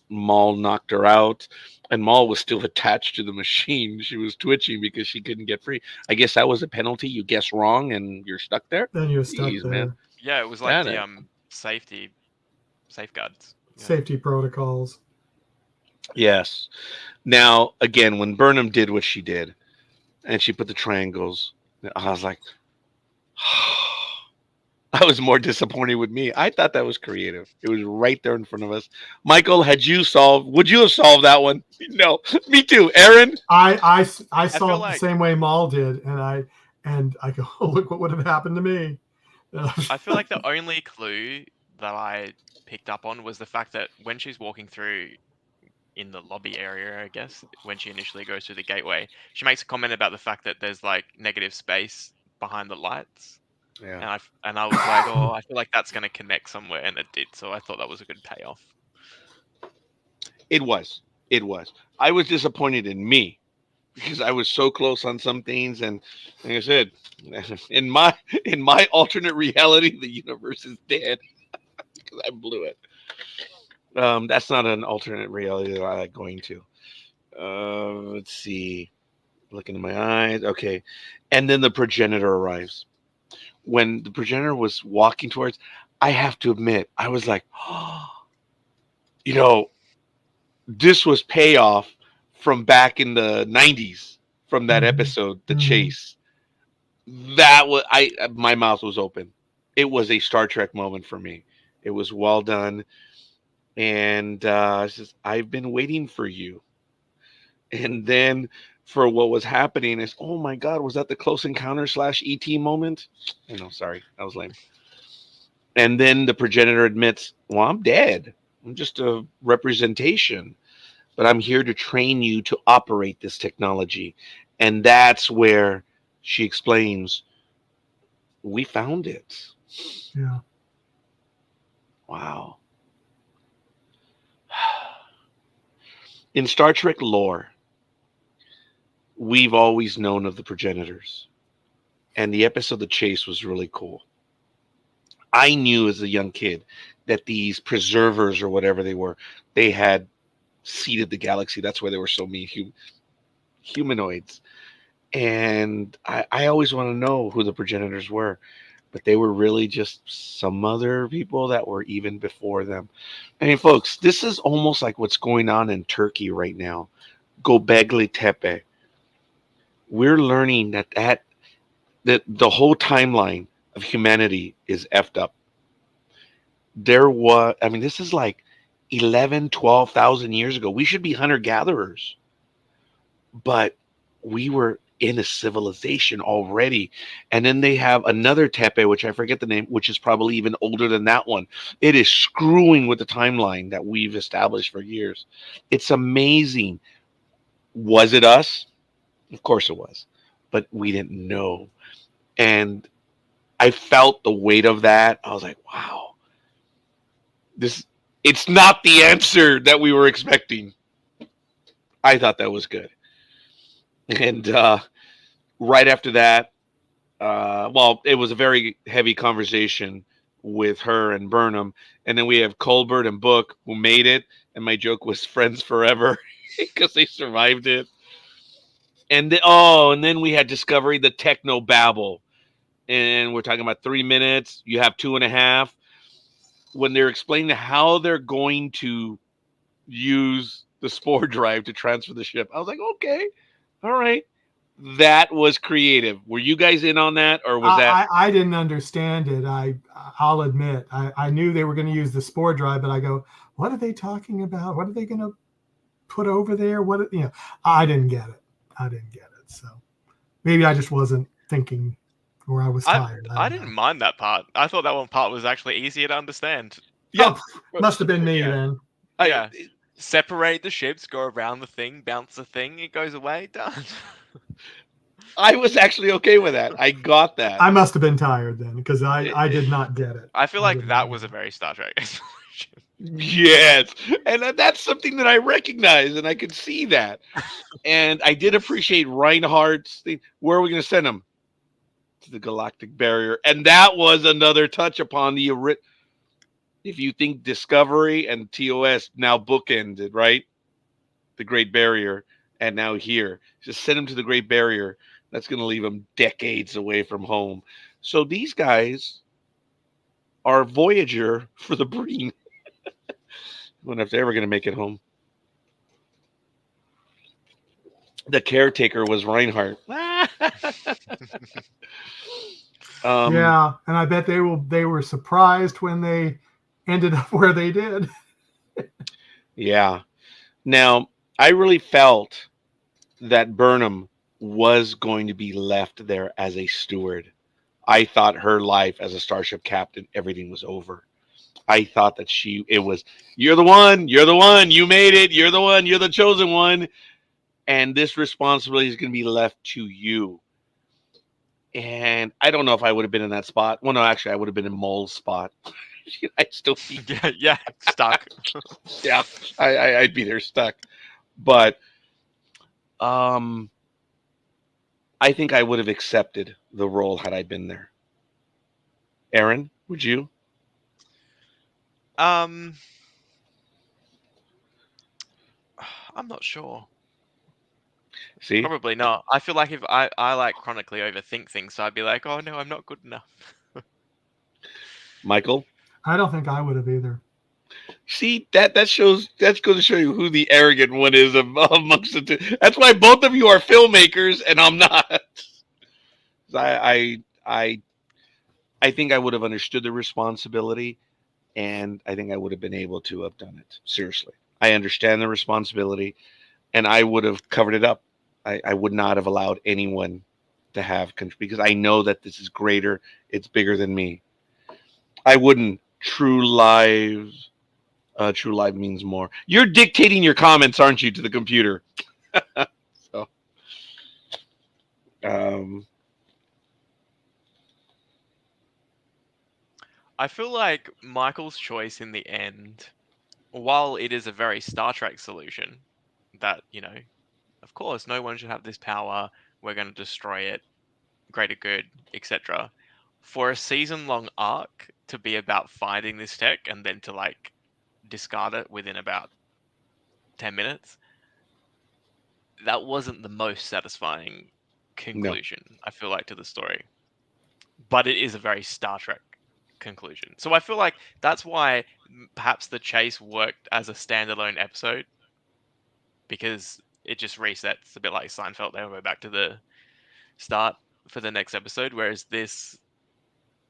Maul knocked her out. And Maul was still attached to the machine. She was twitching because she couldn't get free. I guess that was a penalty. You guess wrong and you're stuck there. Then you're stuck Jeez, there. man. Yeah, it was like Yeah, the safeguards. Yeah. Safety protocols. Yes. Now, again, when Burnham did what she did, and she put the triangles, I was like, I was more disappointed with me. I thought that was creative. It was right there in front of us. Michael, would you have solved that one? No, me too. Aaron, I saw feel it like- the same way Maul did, and I go, oh, look what would have happened to me. I feel like the only clue that I picked up on was the fact that when she's walking through in the lobby area, I guess, when she initially goes through the gateway, she makes a comment about the fact that there's like negative space behind the lights. yeah, And I was like, oh, I feel like that's going to connect somewhere, and it did. So I thought that was a good payoff. it was. It was. I was disappointed in me because I was so close on some things, and like I said, in my alternate reality, the universe is dead because I blew it. That's not an alternate reality that I like going to. Let's see. Look into my eyes. Okay. And then the progenitor arrives. When the progenitor was walking towards, I have to admit, I was like, oh, you know, this was payoff from back in the 90s from that episode, The Chase. That was, my mouth was open. It was a Star Trek moment for me. It was well done. And I've been waiting for you. And then for what was happening is, oh my God, was that the Close Encounter / ET moment? Oh, no, sorry, that was lame. And then the progenitor admits, well, I'm dead. I'm just a representation, but I'm here to train you to operate this technology. And that's where she explains, we found it. Yeah. Wow. In Star Trek lore, we've always known of the progenitors. And the episode The Chase was really cool. I knew as a young kid that these preservers or whatever they were, they had seeded the galaxy. That's why they were so mean humanoids. And I always want to know who the progenitors were. But they were really just some other people that were even before them. I mean, folks, this is almost like what's going on in Turkey right now. Göbekli Tepe. We're learning that the whole timeline of humanity is effed up. This is like 11, 12,000 years ago. We should be hunter-gatherers. But we were in a civilization already. And then they have another Tepe, which I forget the name, which is probably even older than that one. It is screwing with the timeline that we've established for years. It's amazing. Was it us? Of course it was. But we didn't know. And I felt the weight of that. I was like, wow. It's not the answer that we were expecting. I thought that was good. And right after that, it was a very heavy conversation with her and Burnham, and then we have Colbert and Book who made it, and my joke was friends forever because they survived it. And then we had Discovery, the techno babble, and we're talking about 3 minutes. You have 2.5 when they're explaining how they're going to use the spore drive to transfer the ship. I was like, okay, all right. That was creative. Were you guys in on that, or was that? I didn't understand it. I'll admit I knew they were going to use the spore drive, but I go, what are they talking about? What are they going to put over there? What I didn't get it. So maybe I just wasn't thinking, or I was tired. I didn't mind that part. I thought that one part was actually easier to understand. Yeah, must have been me then. Yeah. Separate the ships, go around the thing, bounce the thing, it goes away, done. I was actually okay with that. I got that. I must have been tired then because I did not get it. I feel like that was a very Star Trek explanation. Yes, and that's something that I recognize, and I could see that. And I did appreciate Reinhardt's thing. Where are we going to send him? To the galactic barrier. And that was another touch upon the if you think Discovery and TOS now bookended, right? The Great Barrier, and now here. Just send him to the Great Barrier. That's going to leave him decades away from home. So these guys are Voyager for the Breen. I wonder if they're ever going to make it home. The caretaker was Reinhardt. Yeah, and I bet they were surprised when they ended up where they did. Yeah. Now, I really felt that Burnham was going to be left there as a steward. I thought her life as a starship captain, everything was over. I thought that you're the one, you made it, you're the one, you're the chosen one, and this responsibility is going to be left to you. And I don't know if I would have been in that spot. Well, no, actually, I would have been in Mole's spot. I'd still be stuck. Yeah, I'd be there stuck. But I think I would have accepted the role had I been there. Aaron, would you? I'm not sure. See? Probably not. I feel like if I like chronically overthink things, so I'd be like, oh no, I'm not good enough. Michael? I don't think I would have either. See, that's going to show you who the arrogant one is amongst the two. That's why both of you are filmmakers and I'm not. I think I would have understood the responsibility, and I think I would have been able to have done it. Seriously. I understand the responsibility, and I would have covered it up. I would not have allowed anyone to have control, because I know that this is greater. It's bigger than me. I wouldn't. True live means more. You're dictating your comments, aren't you, to the computer? So, I feel like Michael's choice in the end, while it is a very Star Trek solution, that, of course, no one should have this power, we're going to destroy it, greater good, etc. For a season-long arc to be about finding this tech and then to, discard it within about 10 minutes, that wasn't the most satisfying conclusion, no. I feel like, to the story. But it is a very Star Trek conclusion. So I feel like that's why perhaps the chase worked as a standalone episode, because it just resets a bit like Seinfeld. They go back to the start for the next episode, whereas this,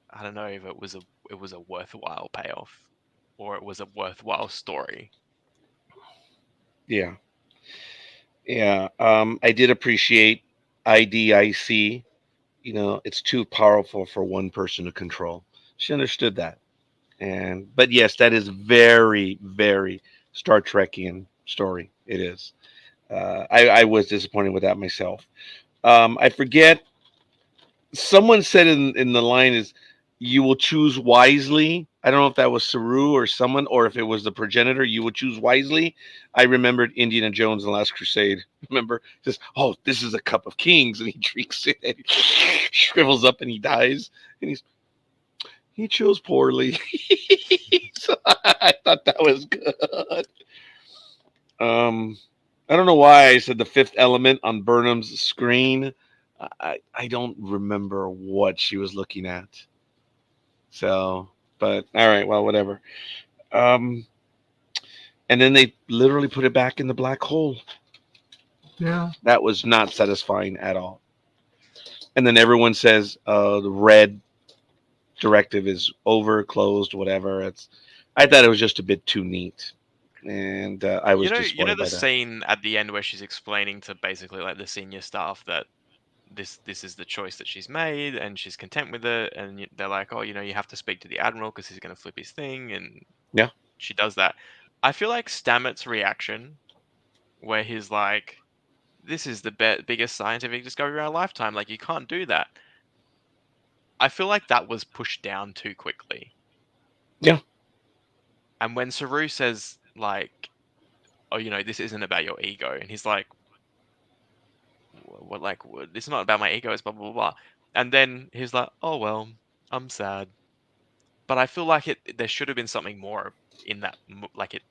I don't know if it was a worthwhile payoff or it was a worthwhile story. Yeah. I did appreciate IDIC. It's too powerful for one person to control. She understood that. But yes, that is very, very Star Trekian story. It is. I was disappointed with that myself. I forget. Someone said in the line is, you will choose wisely. I don't know if that was Saru or someone, or if it was the progenitor. You will choose wisely. I remembered Indiana Jones and the Last Crusade. Remember? Says, oh, this is a cup of kings, and he drinks it, and he shrivels up, and he dies. And He chose poorly. So I thought that was good. Um, I don't know why I said the Fifth Element on Burnham's screen. I don't remember what she was looking at. So, but all right, well, whatever. Um, and then they literally put it back in the black hole. Yeah. That was not satisfying at all. And then everyone says the red directive is over, closed, whatever. It's. I thought it was just a bit too neat, and I was You know disappointed the by that. scene at the end where she's explaining to basically like the senior staff that this is the choice that she's made and she's content with it, and they're like, oh, you have to speak to the admiral because he's going to flip his thing, and Yeah. she does that. I feel like Stamets' reaction, where he's like, "This is the biggest scientific discovery of our lifetime. Like, you can't do that." I feel like that was pushed down too quickly. Yeah. And when Saru says like, "Oh, this isn't about your ego," and he's like, "What? Like, it's not about my ego. It's blah blah blah." And then he's like, "Oh well, I'm sad." But I feel like there should have been something more in that. Like it,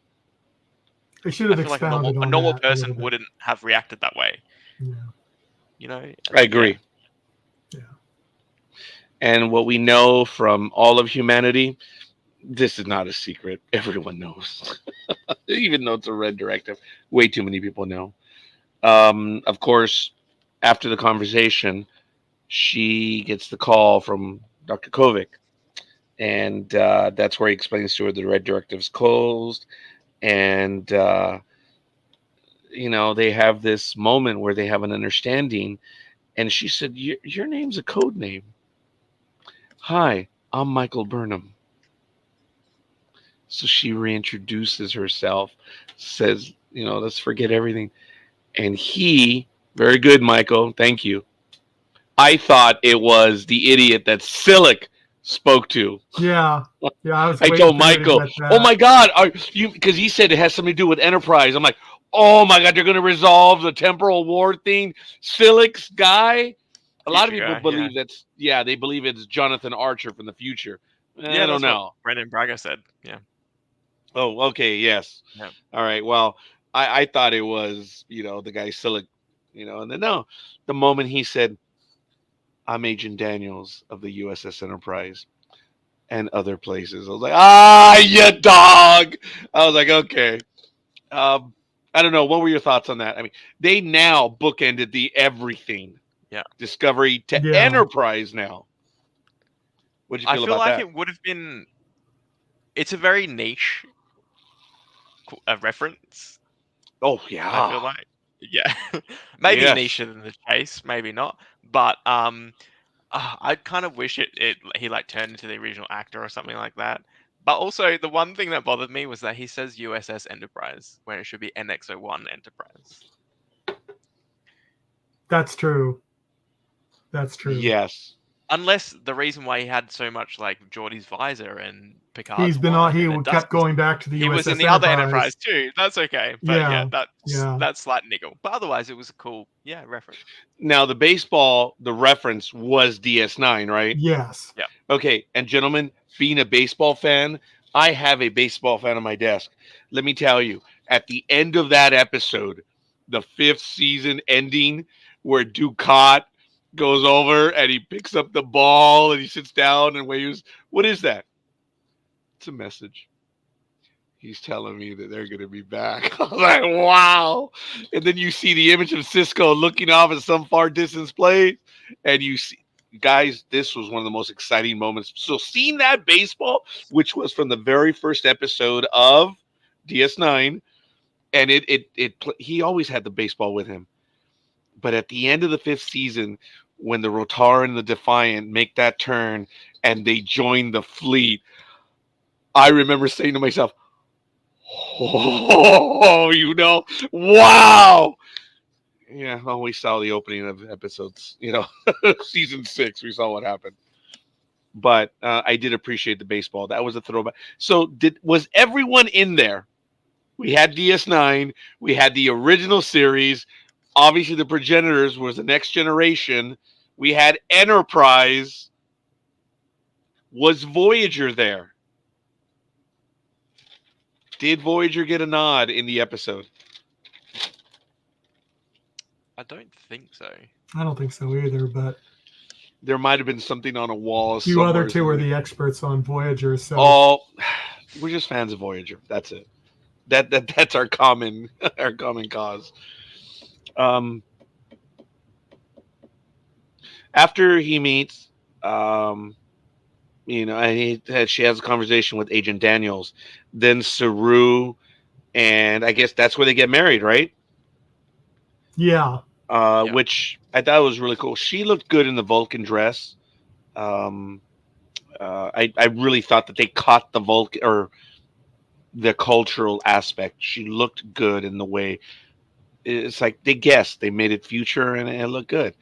They should I have feel like a expounded on normal that a little person bit. wouldn't have reacted that way. Yeah. I agree. Yeah. And what we know from all of humanity, this is not a secret. Everyone knows. Even though it's a red directive, way too many people know. Of course, after the conversation, she gets the call from Dr. Kovic. And that's where he explains to her the red directive is closed. And, they have this moment where they have an understanding. And she said, your name's a code name. Hi, I'm Michael Burnham. So she reintroduces herself, says, let's forget everything. And he, very good, Michael, thank you. I thought it was the idiot that Silic spoke to. Yeah. I was I waiting told for you to Michael, get that. oh my God, are you, because he said it has something to do with Enterprise. I'm like, oh my God, they're going to resolve the temporal war thing. Silic's guy. A lot of Future people guy, believe they believe it's Jonathan Archer from the future. yeah, I don't that's know. what Brendan Braga said. Yeah. Oh, okay, yes. Yeah. All right. Well, I thought it was, the guy Silic, and then no, the moment he said, I'm Agent Daniels of the USS Enterprise and other places, I was like, you dog. I was like, okay. I don't know. What were your thoughts on that? I mean, they now bookended the everything. Yeah. Discovery to Enterprise now. What'd you feel feel about like that? it would have been. It's a very niche reference. Oh yeah. I feel like, yeah, maybe Yes. nicher than the Chase, maybe not. But I kind of wish he like turned into the original actor or something like that. But also, the one thing that bothered me was that he says USS Enterprise when it should be NX-01 Enterprise. That's true. Yes. Unless the reason why he had so much like Geordie's visor and Picard's He's been on. He kept going back to the USS He was in the Enterprise. other Enterprise too. That's okay. But that's slight niggle. But otherwise, it was a cool, reference. Now the reference was DS9, right? Yes. Yeah. Okay, and gentlemen, being a baseball fan, I have a baseball fan on my desk. Let me tell you, at the end of that episode, the 5th season ending, where Ducat goes over and he picks up the ball and he sits down and waves. What is that? It's a message. He's telling me that they're going to be back. I was like, wow. And then you see the image of Cisco looking off at some far distance place. And you see, guys, this was one of the most exciting moments. So seeing that baseball, which was from the very first episode of DS9, and he always had the baseball with him. But at the end of the 5th season, when the Rotaran and the Defiant make that turn and they join the fleet, I remember saying to myself, oh, wow. Yeah, well, we saw the opening of episodes, season 6. We saw what happened. But I did appreciate the baseball. That was a throwback. So was everyone in there? We had DS9. We had the original series. Obviously, the Progenitors was the next generation. We had Enterprise. Was Voyager there? Did Voyager get a nod in the episode? I don't think so. I don't think so either, but There might have been something on a wall you other somewhere. two are the experts on Voyager, so Oh, we're just fans of Voyager. That's it. That's our common our common cause. Um, after he meets, and she has a conversation with Agent Daniels. Then Saru, and I guess that's where they get married, right? yeah. Yeah. Which I thought was really cool. She looked good in the Vulcan dress. Um, I really thought that they caught the Vulcan or the cultural aspect. She looked good in the way. It's like they guessed. They made it future, and it looked good.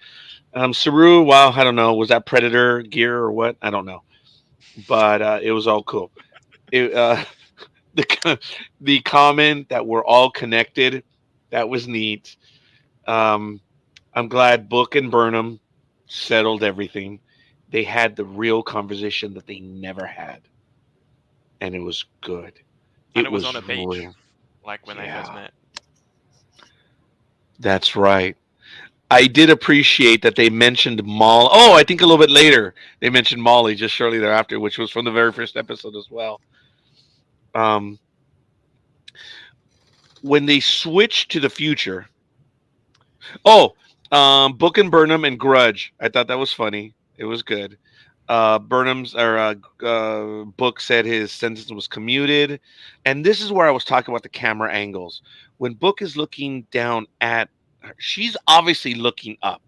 Saru, wow, I don't know. Was that Predator gear or what? I don't know. But it was all cool. It, the comment that we're all connected, that was neat. Um, I'm glad Book and Burnham settled everything. They had the real conversation that they never had, and it was good. And it was on a beach, real. like when they first Yeah. met. That's right. I did appreciate that they mentioned Molly. Oh, I think a little bit later they mentioned Molly just shortly thereafter, which was from the very first episode as well. Um, when they switched to the future. Oh, Book and Burnham and Grudge. I thought that was funny. It was good. Book said his sentence was commuted, and this is where I was talking about the camera angles. When Book is looking down at her, she's obviously looking up,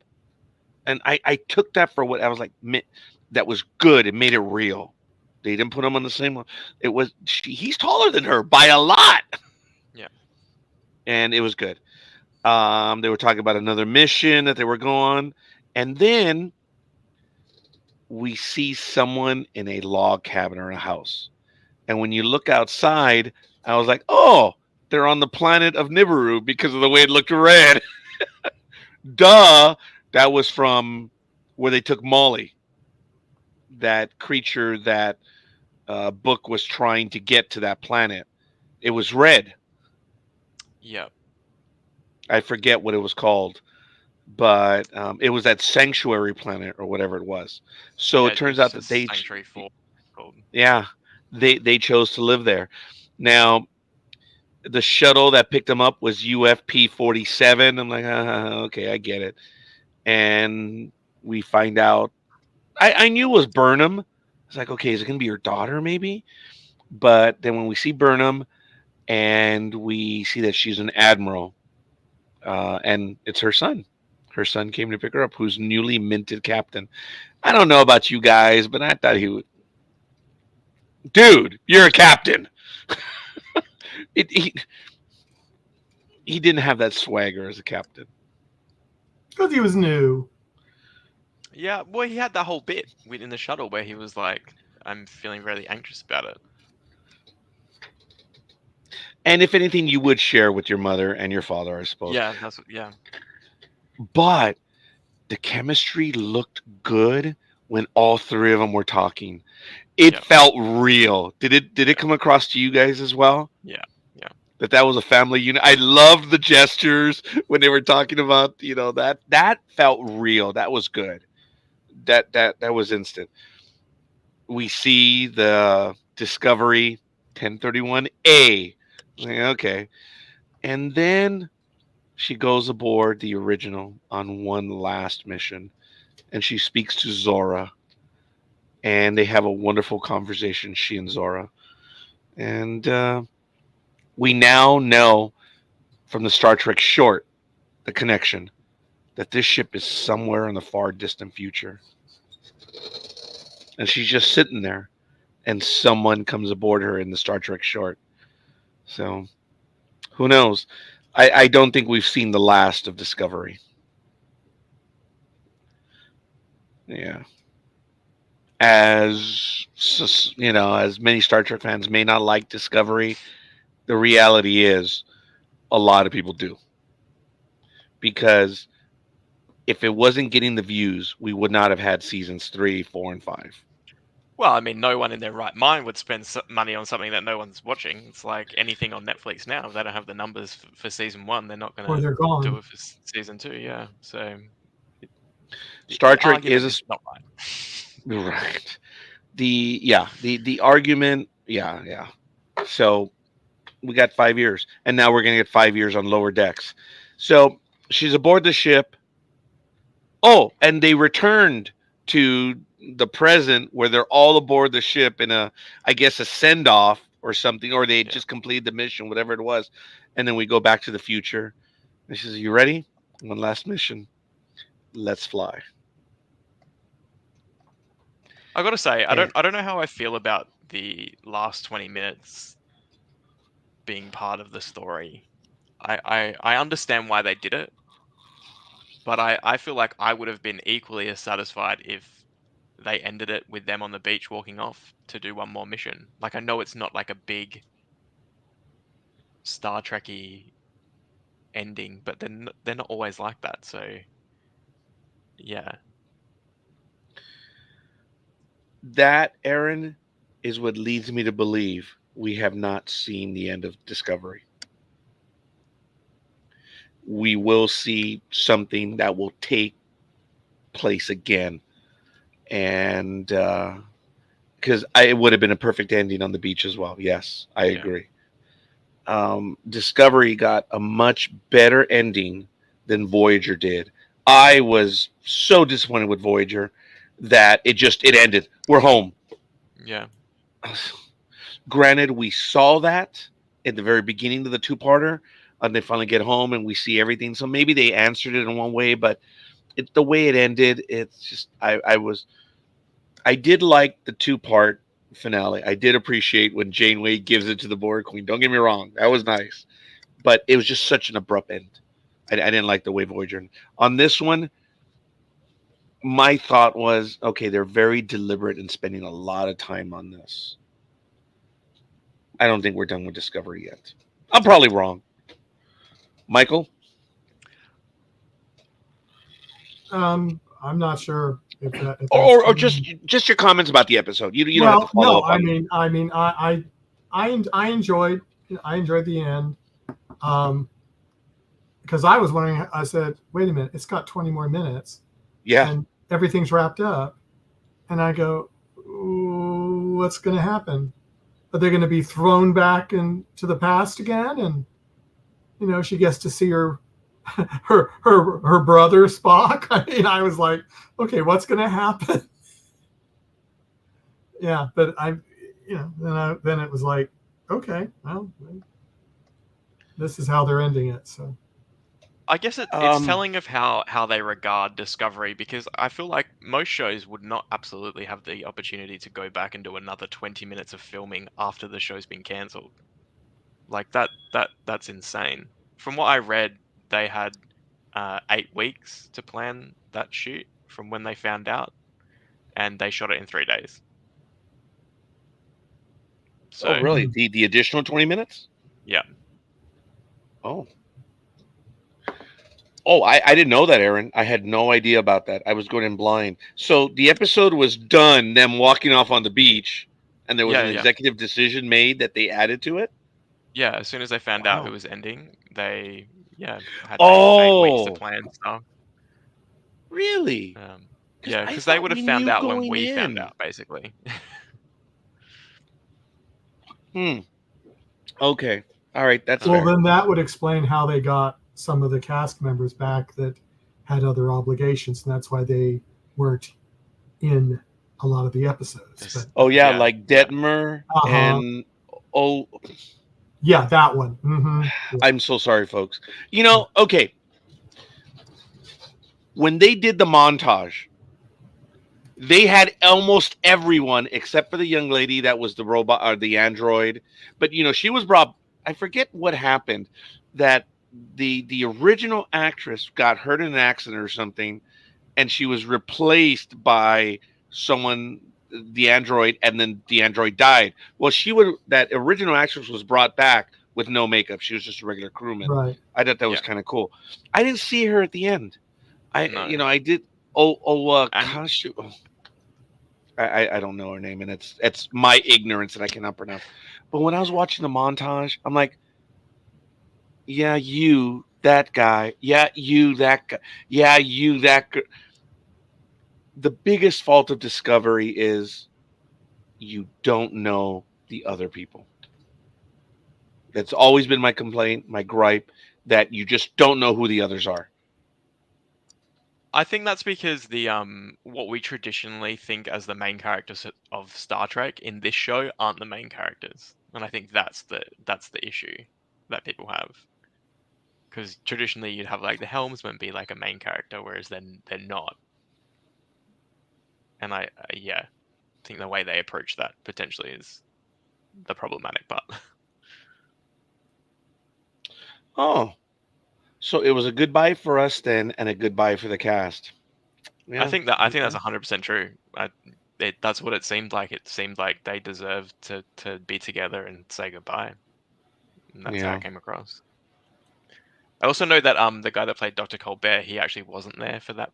and I took that for what I was like. That was good. It made it real. They didn't put him on the same one. He's taller than her by a lot. Yeah. And it was good. They were talking about another mission that they were going, and then we see someone in a log cabin or a house. And when you look outside, I was like, oh, they're on the planet of Nibiru because of the way it looked red. Duh. That was from where they took Molly, that creature that Book was trying to get to that planet. It was red. Yeah. I forget what it was called, but it was that sanctuary planet or whatever it was. So Yeah, it turns it's out just that Sanctuary 4 called. yeah, they chose to live there. Now the shuttle that picked them up was UFP 47. I'm like, okay, I get it. And we find out. I knew it was Burnham. I was like, okay, is it gonna be her daughter maybe? But then when we see Burnham and we see that she's an admiral, and it's her son. Her son came to pick her up, who's newly minted captain. I don't know about you guys, but I thought he would. Dude, you're a captain. it, he didn't have that swagger as a captain. Because he was new. Yeah, well, he had that whole bit in the shuttle where he was like, I'm feeling really anxious about it. And if anything, you would share with your mother and your father, I suppose. Yeah, that's yeah. But the chemistry looked good when all three of them were talking. It Yeah. felt real. Did it come across to you guys as well? Yeah. That was a family unit. I loved the gestures when they were talking about, that felt real. That was good. That was instant. We see the Discovery 1031A. Okay. And then she goes aboard the original on one last mission, and she speaks to Zora, and they have a wonderful conversation, she and Zora. And we now know from the Star Trek short, the connection, that this ship is somewhere in the far distant future. And she's just sitting there, and someone comes aboard her in the Star Trek short. So, who knows? I don't think we've seen the last of Discovery. Yeah. As many Star Trek fans may not like Discovery, the reality is a lot of people do. Because if it wasn't getting the views, we would not have had seasons 3, 4, and 5. Well, I mean, no one in their right mind would spend money on something that no one's watching. It's like anything on Netflix now. If they don't have the numbers for season 1, they're not going or to they're gone. do it for season 2. Yeah. So Star the Trek argument is is not right. right. The argument, yeah. So we got 5 years, and now we're gonna get 5 years on Lower Decks. So she's aboard the ship. Oh, and they returned to the present where they're all aboard the ship in I guess, a send off or something, or they had just completed the mission, whatever it was. And then we go back to the future. And she says, "You ready? One last mission. Let's fly." I got to say, I don't know how I feel about the last 20 minutes being part of the story. I understand why they did it, but I feel like I would have been equally as satisfied if they ended it with them on the beach walking off to do one more mission. Like, I know it's not like a big Star Trek-y ending, but they're not always like that. So yeah, That, Aaron, is what leads me to believe we have not seen the end of Discovery. We will see something that will take place again. And because it would have been a perfect ending on the beach as well. Yes, I Yeah. agree. Discovery got a much better ending than Voyager did. I was so disappointed with Voyager that it ended. We're home. yeah, Granted, we saw that at the very beginning of the two-parter, and they finally get home and we see everything. So maybe they answered it in one way, but the way it ended, it's just I did like the two-part finale. I did appreciate when Janeway gives it to the Borg Queen. Don't get me wrong, that was nice, but it was just such an abrupt end. I didn't like the way Voyager. On this one, my thought was, okay, they're very deliberate in spending a lot of time on this. I don't think we're done with Discovery yet. I'm probably wrong. Michael? I'm not sure if that. If Or that's just your comments about the episode. You don't have to follow no. up on it. I enjoyed the end. Because I was wondering. I said, "Wait a minute, it's got 20 more minutes, Yeah. and everything's wrapped up." And I go, "Ooh, what's going to happen? Are they going to be thrown back into the past again?" And she gets to see her brother Spock. I mean, I was like, okay, what's going to happen? Yeah, but then it was like, okay, well, this is how they're ending it. So I guess it's telling of how they regard Discovery, because I feel like most shows would not absolutely have the opportunity to go back and do another 20 minutes of filming after the show's been cancelled. Like that's insane. From what I read, they had 8 weeks to plan that shoot from when they found out, and they shot it in 3 days. So, oh, really? The additional 20 minutes? Yeah. Oh. Oh, I didn't know that, Aaron. I had no idea about that. I was going in blind. So the episode was done, them walking off on the beach, and there was an executive decision made that they added to it? Yeah, as soon as they found out who was ending, they had 8 weeks to plan stuff. Really? Yeah, because they would have found out when we found out, basically. Okay. All right. That's well, fair. then that would explain how they got some of the cast members back that had other obligations, and that's why they weren't in a lot of the episodes. But, like Detmer and yeah, that one. Mm-hmm. Yeah. I'm so sorry, folks. Okay. When they did the montage, they had almost everyone except for the young lady that was the robot or the android. But she was brought. I forget what happened. That the original actress got hurt in an accident or something, and she was replaced by someone, the android, and then the android died. Well, that original actress was brought back with no makeup. She was just a regular crewman. Right. I thought that was kind of cool. I didn't see her at the end. I did. I don't know her name, and it's my ignorance that I cannot pronounce. But when I was watching the montage, I'm like, yeah, you that guy, yeah, you that guy, yeah, you that. The biggest fault of Discovery is you don't know the other people. That's always been my complaint, my gripe, that you just don't know who the others are. I think that's because the what we traditionally think as the main characters of Star Trek in this show aren't the main characters, and I think that's the issue that people have. Because traditionally you'd have like the helmsman be like a main character, whereas then they're not. And I think the way they approach that potentially is the problematic part. Oh, so it was a goodbye for us then, and a goodbye for the cast. I Yeah. think that's Okay. 100% true. That's what it seemed like. It seemed like they deserved to be together and say goodbye, and that's how Yeah. it came across. I also know that the guy that played Dr. Colbert, he actually wasn't there for that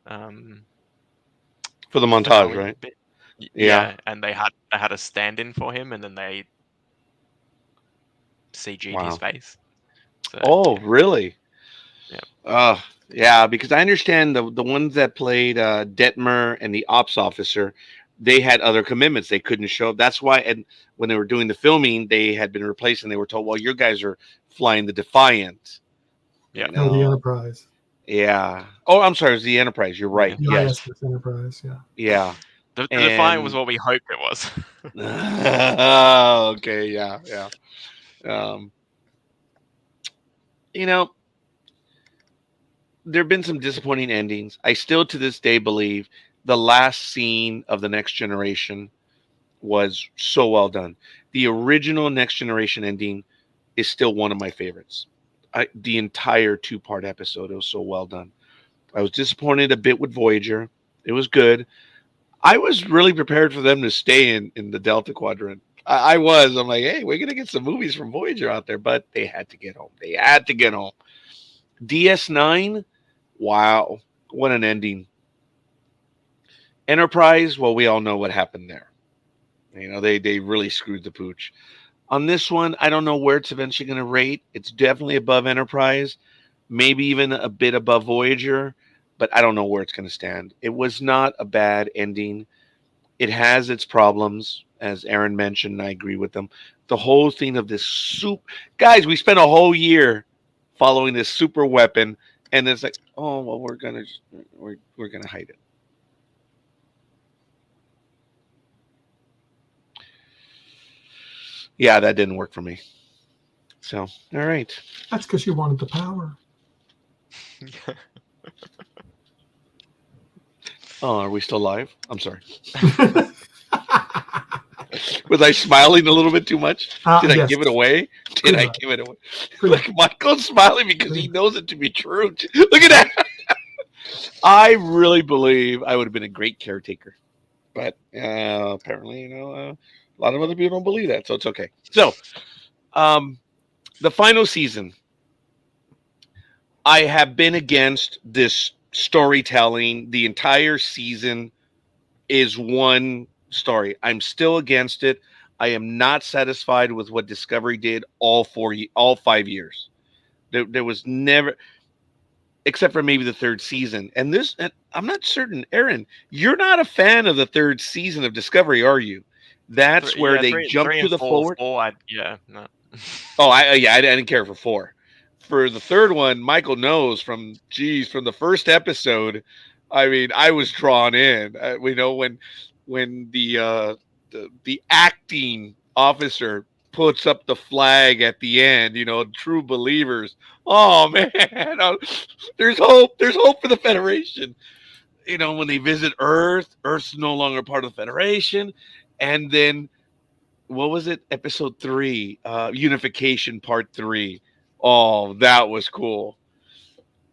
um For the montage, finale right? bit. Yeah. Yeah, and they had a stand-in for him, and then they CG'd his Wow. face. So Oh, really? yeah, Yeah, because I understand the ones that played Detmer and the ops officer, they had other commitments. They couldn't show up. That's why, and when they were doing the filming, they had been replaced, and they were told, "Well, your guys are flying the Defiant." yeah, You No, the know? Enterprise. Yeah. Oh, I'm sorry. It was the Enterprise. You're right. yeah. The Yes. ISS Enterprise. Yeah. Yeah. The Defiant was And what we hoped it was. okay. Yeah. Yeah. Um, you know, there have been some disappointing endings. I still, to this day, believe the last scene of the Next Generation was so well done. The original Next Generation ending is still one of my favorites. The entire two-part episode, it was so well done. I was disappointed a bit with Voyager. It was good. I was really prepared for them to stay in the Delta Quadrant. I was. I'm like, hey, we're gonna get some movies from Voyager out there, but they had to get home. They had to get home. DS9, wow, what an ending. Enterprise, well, we all know what happened there. They really screwed the pooch. On this one, I don't know where it's eventually going to rate. It's definitely above Enterprise, maybe even a bit above Voyager, but I don't know where it's going to stand. It was not a bad ending. It has its problems, as Aaron mentioned, and I agree with them. The whole thing of this guys, we spent a whole year following this super weapon, and it's like, oh well, we're gonna hide it. Yeah, that didn't work for me. So, all right. That's because you wanted the power. Oh, are we still live? I'm sorry. Was I smiling a little bit too much? Did I Yes. give it away? Did Pretty I much. give it away? Pretty Look, Michael's smiling because he Pretty- knows it to be true. Look at that. I really believe I would have been a great caretaker, but apparently, a lot of other people don't believe that, so it's okay. So, the final season, I have been against this storytelling. The entire season is one story. I'm still against it. I am not satisfied with what Discovery did all 5 years. There was never, except for maybe the third season. And I'm not certain, Aaron, you're not a fan of the third season of Discovery, are you? That's where they jump three to and the four. forward. No. Oh, I didn't care for 4. For the third one, Michael knows from the first episode. I mean, I was drawn in. We know when the acting officer puts up the flag at the end. True believers. Oh man, there's hope. There's hope for the Federation. When they visit Earth, Earth's no longer part of the Federation, and then what was it? Episode 3, Unification Part 3. Oh, that was cool.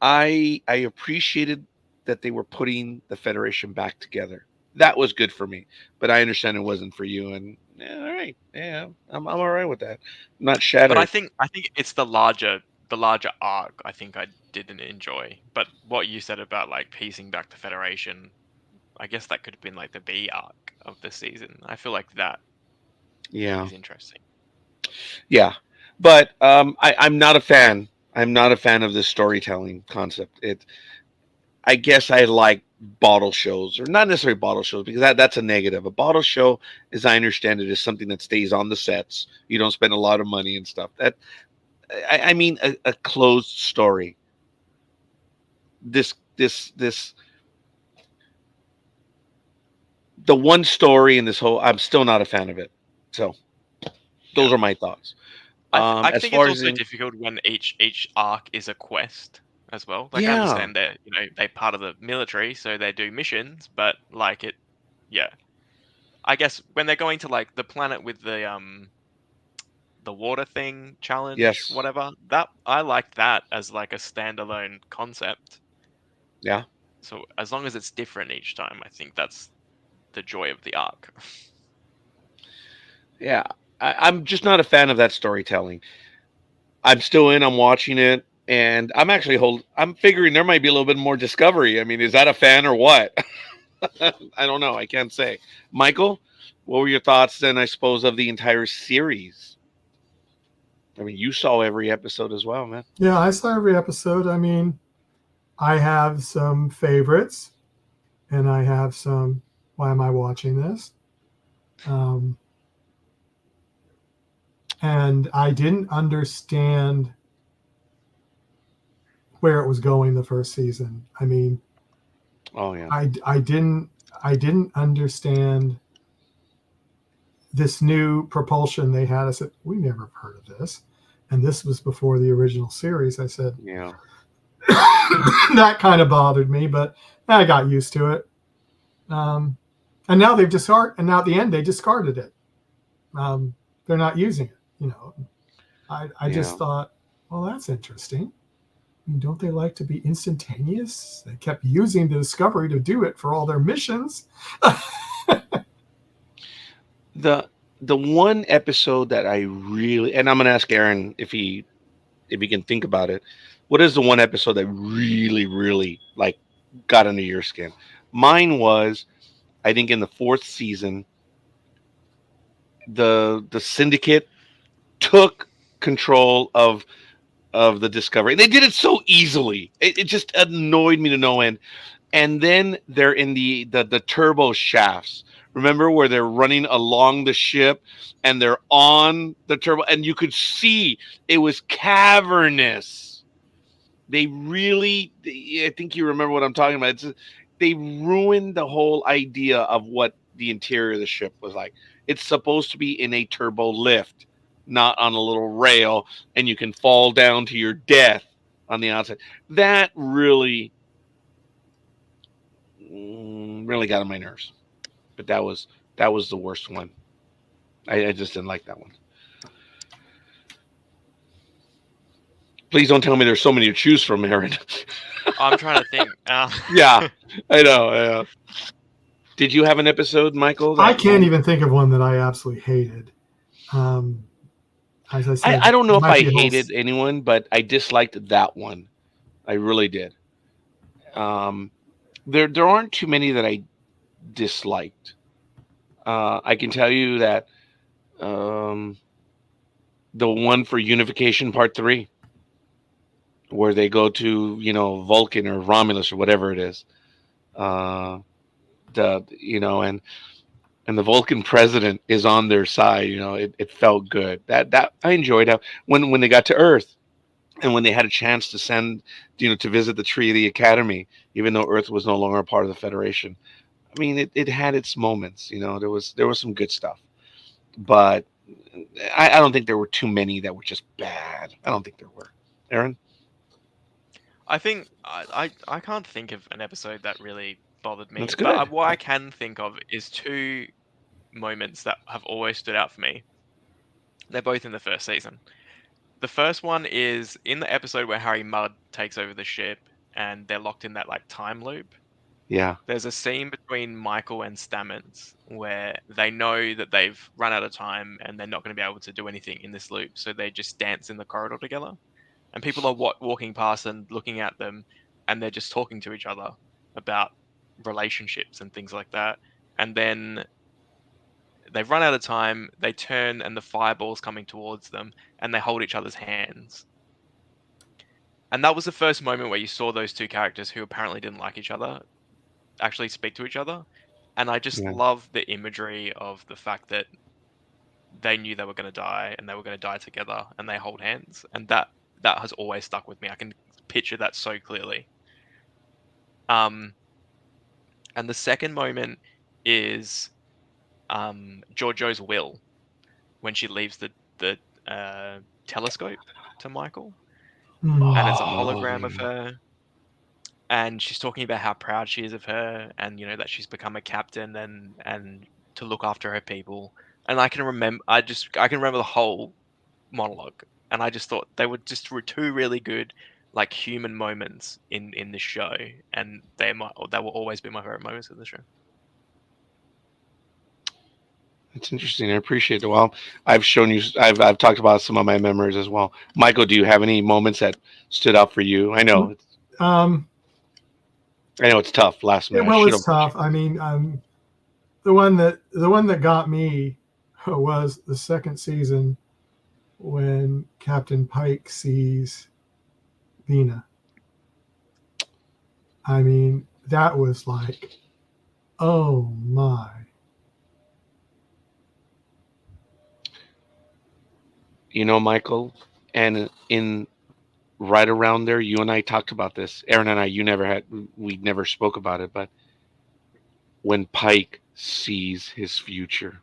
I appreciated that they were putting the Federation back together. That was good for me, but I understand it wasn't for you. And yeah, all right, yeah, I'm all right with that. I'm not But shattered. I think it's the larger arc. I think I didn't enjoy. But what you said about like piecing back the Federation, I guess that could have been like the B arc of the season. I feel like that Yeah. is interesting. Yeah. But I'm not a fan. I'm not a fan of this storytelling concept. I guess I like bottle shows, or not necessarily bottle shows, because that's a negative. A bottle show, as I understand it, is something that stays on the sets. You don't spend a lot of money and stuff. That I mean, a closed story. This the one story in this whole. I'm still not a fan of it. So those Yeah. are my thoughts. I As think it's far as also in, difficult when each arc is a quest as well. Like I yeah, understand that they're part of the military, so they do missions, but like yeah. I guess when they're going to like the planet with the water thing challenge, yes, whatever, that I like that as like a standalone concept. yeah, So as long as it's different each time, I think that's the joy of the arc. yeah. I'm just not a fan of that storytelling. I'm still in. I'm watching it, and I'm actually I'm figuring there might be a little bit more discovery. I mean, is that a fan or what? I don't know. I can't say. Michael, what were your thoughts then? I suppose of the entire series. I mean, you saw every episode as well, man. Yeah, I saw every episode. I mean, I have some favorites, and I have some. Why am I watching this? Um, and I didn't understand where it was going the first season. I mean, Oh yeah, I didn't understand this new propulsion they had. I said, we never heard of this, and this was before the original series. I said yeah, that kind of bothered me, but I got used to it. And now they've discarded, and now at the end they discarded it. They're not using it. I yeah. just thought, well, that's interesting. I mean, don't they like to be instantaneous? They kept using the Discovery to do it for all their missions. The the one episode that I really, and I'm gonna ask Aaron if he can think about it. What is the one episode that really like got under your skin? Mine was, I think, in the fourth season, the syndicate took control of the Discovery. They did it so easily. It just annoyed me to no end. And then they're in the turbo shafts. Remember where they're running along the ship and they're on the turbo, and you could see it was cavernous. They really, I think you remember what I'm talking about. They ruined the whole idea of what the interior of the ship was like. It's supposed to be in a turbo lift, not on a little rail, and you can fall down to your death on the outside. That really got on my nerves. But that was the worst one. I just didn't like that one. Please don't tell me there's so many to choose from, Aaron. I'm trying to think. Yeah, I know. Yeah. Did you have an episode, Michael? I can't even think of one that I absolutely hated. Um, as I said, I don't know it if might I be a whole. hated anyone, but I disliked that one. I really did. Um, there aren't too many that I disliked. I can tell you that um, the one for Unification Part 3, where they go to Vulcan or Romulus or whatever it is, uh, and the Vulcan president is on their side. It felt good. That I enjoyed how when they got to Earth and when they had a chance to send to visit the tree of the Academy, even though Earth was no longer a part of the Federation. I mean, it had its moments. There was some good stuff, but I don't think there were too many that were just bad. I don't think there were. Aaron? I think I can't think of an episode that really bothered me, That's but good. what I can think of is two moments that have always stood out for me. They're both in the first season. The first one is in the episode where Harry Mudd takes over the ship and they're locked in that like time loop. Yeah. There's a scene between Michael and Stamets where they know that they've run out of time and they're not going to be able to do anything in this loop, so they just dance in the corridor together. And people are walking past and looking at them, and they're just talking to each other about relationships and things like that. And then they've run out of time. They turn, and the fireball's coming towards them, and they hold each other's hands. And that was the first moment where you saw those two characters who apparently didn't like each other actually speak to each other. And I just Yeah. love the imagery of the fact that they knew they were going to die, and they were going to die together, and they hold hands. And that has always stuck with me. I can picture that so clearly. And the second moment is Giorgio's will, when she leaves the telescope to Michael, and it's a hologram of her, and she's talking about how proud she is of her, and that she's become a captain and to look after her people. And I can remember the whole monologue, and I just thought they were just two really good like human moments in the show, and they will always be my favorite moments of the show. It's interesting. I appreciate it. Well, I've shown you. I've talked about some of my memories as well. Michael, do you have any moments that stood out for you? I know. I know it's tough. Last minute. Well, it's tough. I mean, the one that got me was the second season when Captain Pike sees Vina. I mean, that was like, oh my. Michael, and in right around there, you and I talked about this. Aaron and I, we never spoke about it, but when Pike sees his future,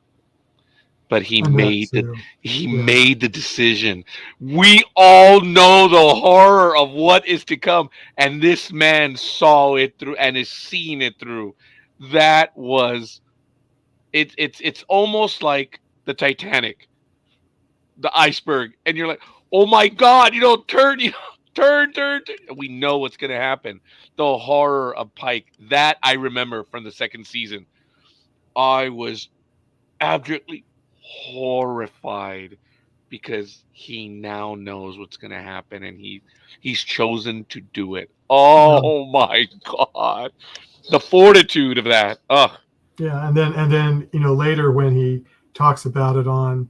but he made the decision. We all know the horror of what is to come, and this man saw it through and is seeing it through. That was it's almost like the Titanic, the iceberg, and you're like, oh my God, turn, turn. We know what's going to happen. The horror of Pike, that I remember from the second season. I was abjectly horrified because he now knows what's going to happen, and he's chosen to do it. Oh my God, the fortitude of that. Yeah, and then later when he talks about it on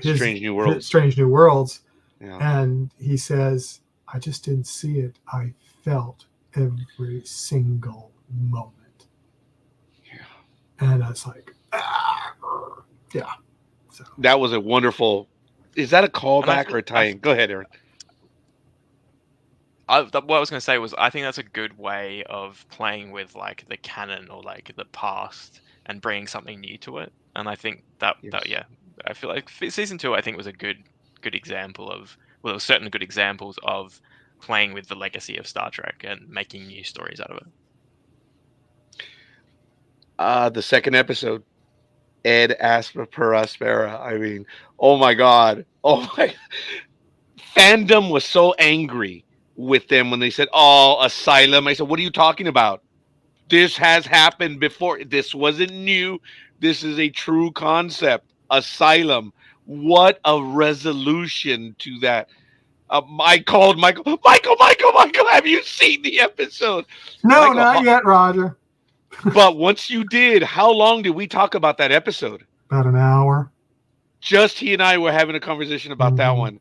his Strange New Worlds. Strange New Worlds. Yeah. And he says, I just didn't see it. I felt every single moment. Yeah. And I was like, yeah. So that was a wonderful. Is that a callback or a tie-in? Go ahead, Aaron. What I was going to say was, I think that's a good way of playing with like the canon or like the past and bringing something new to it. And I think that I feel like season 2, I think, was a good example of, well, there were certain good examples of playing with the legacy of Star Trek and making new stories out of it. The second episode, Ed Aspera. I mean, oh my God. Oh my. Fandom was so angry with them when they said, oh, asylum. I said, what are you talking about? This has happened before. This wasn't new. This is a true concept. Asylum. What a resolution to that. I called Michael. Michael, have you seen the episode? No, Michael, not yet, Roger. But once you did, how long did we talk about that episode? About an hour. Just he and I were having a conversation about that one.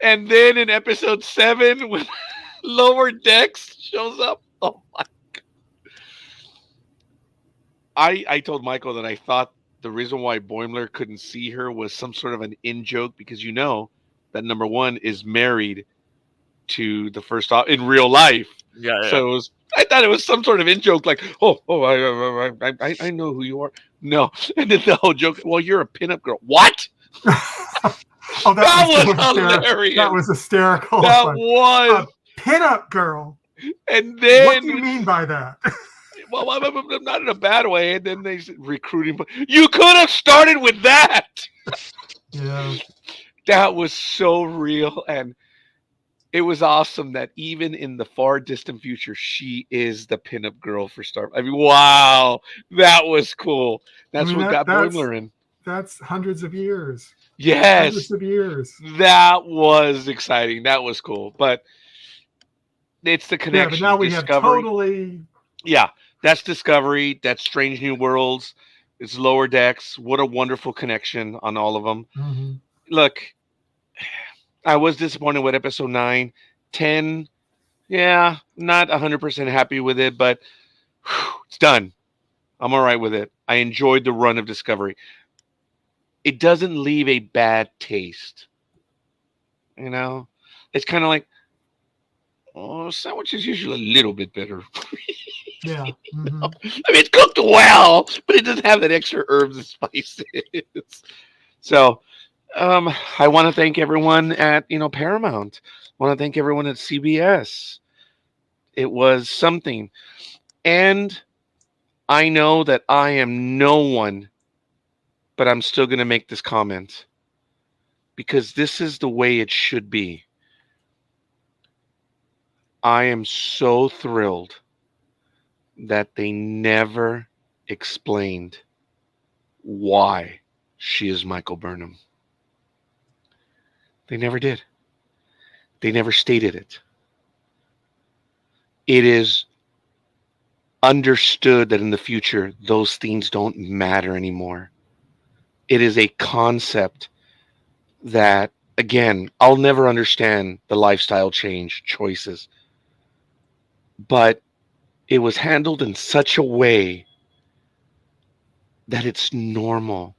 And then in episode 7, when Lower Decks shows up, oh my God. I told Michael that I thought the reason why Boimler couldn't see her was some sort of an in-joke, because that number 1 is married to the first in real life. Yeah. So I thought it was some sort of in-joke, like, I know who you are. No. And then the whole joke, well, you're a pinup girl. What? Oh, that was hilarious. That was hysterical. That was a pinup girl. And then what do you mean by that? Well, I'm not in a bad way. And then they recruiting. You could have started with that. Yeah. That was so real, and it was awesome that even in the far distant future, she is the pinup girl for Star. I mean, wow, that was cool. That's what got Boimler in. That's hundreds of years. Yes. Hundreds of years. That was exciting. That was cool. But it's the Yeah, connection. but now we have Discovery. totally. Yeah, that's Discovery. That's Strange New Worlds. It's Lower Decks. What a wonderful connection on all of them. Mhm. Look, I was disappointed with episode 9. 10, yeah, not 100% happy with it, but it's done. I'm all right with it. I enjoyed the run of Discovery. It doesn't leave a bad taste. You know, it's kind of like, oh, sandwich is usually a little bit better. Yeah. I mean, it's cooked well, but it doesn't have that extra herbs and spices. So, I want to thank everyone at Paramount. I want to thank everyone at CBS. It was something, and I know that I am no one, but I'm still going to make this comment because this is the way it should be. I am so thrilled that they never explained why she is Michael Burnham. They never did. They never stated it. It is understood that in the future, those things don't matter anymore. It is a concept that, again, I'll never understand the lifestyle change choices, but it was handled in such a way that it's normal.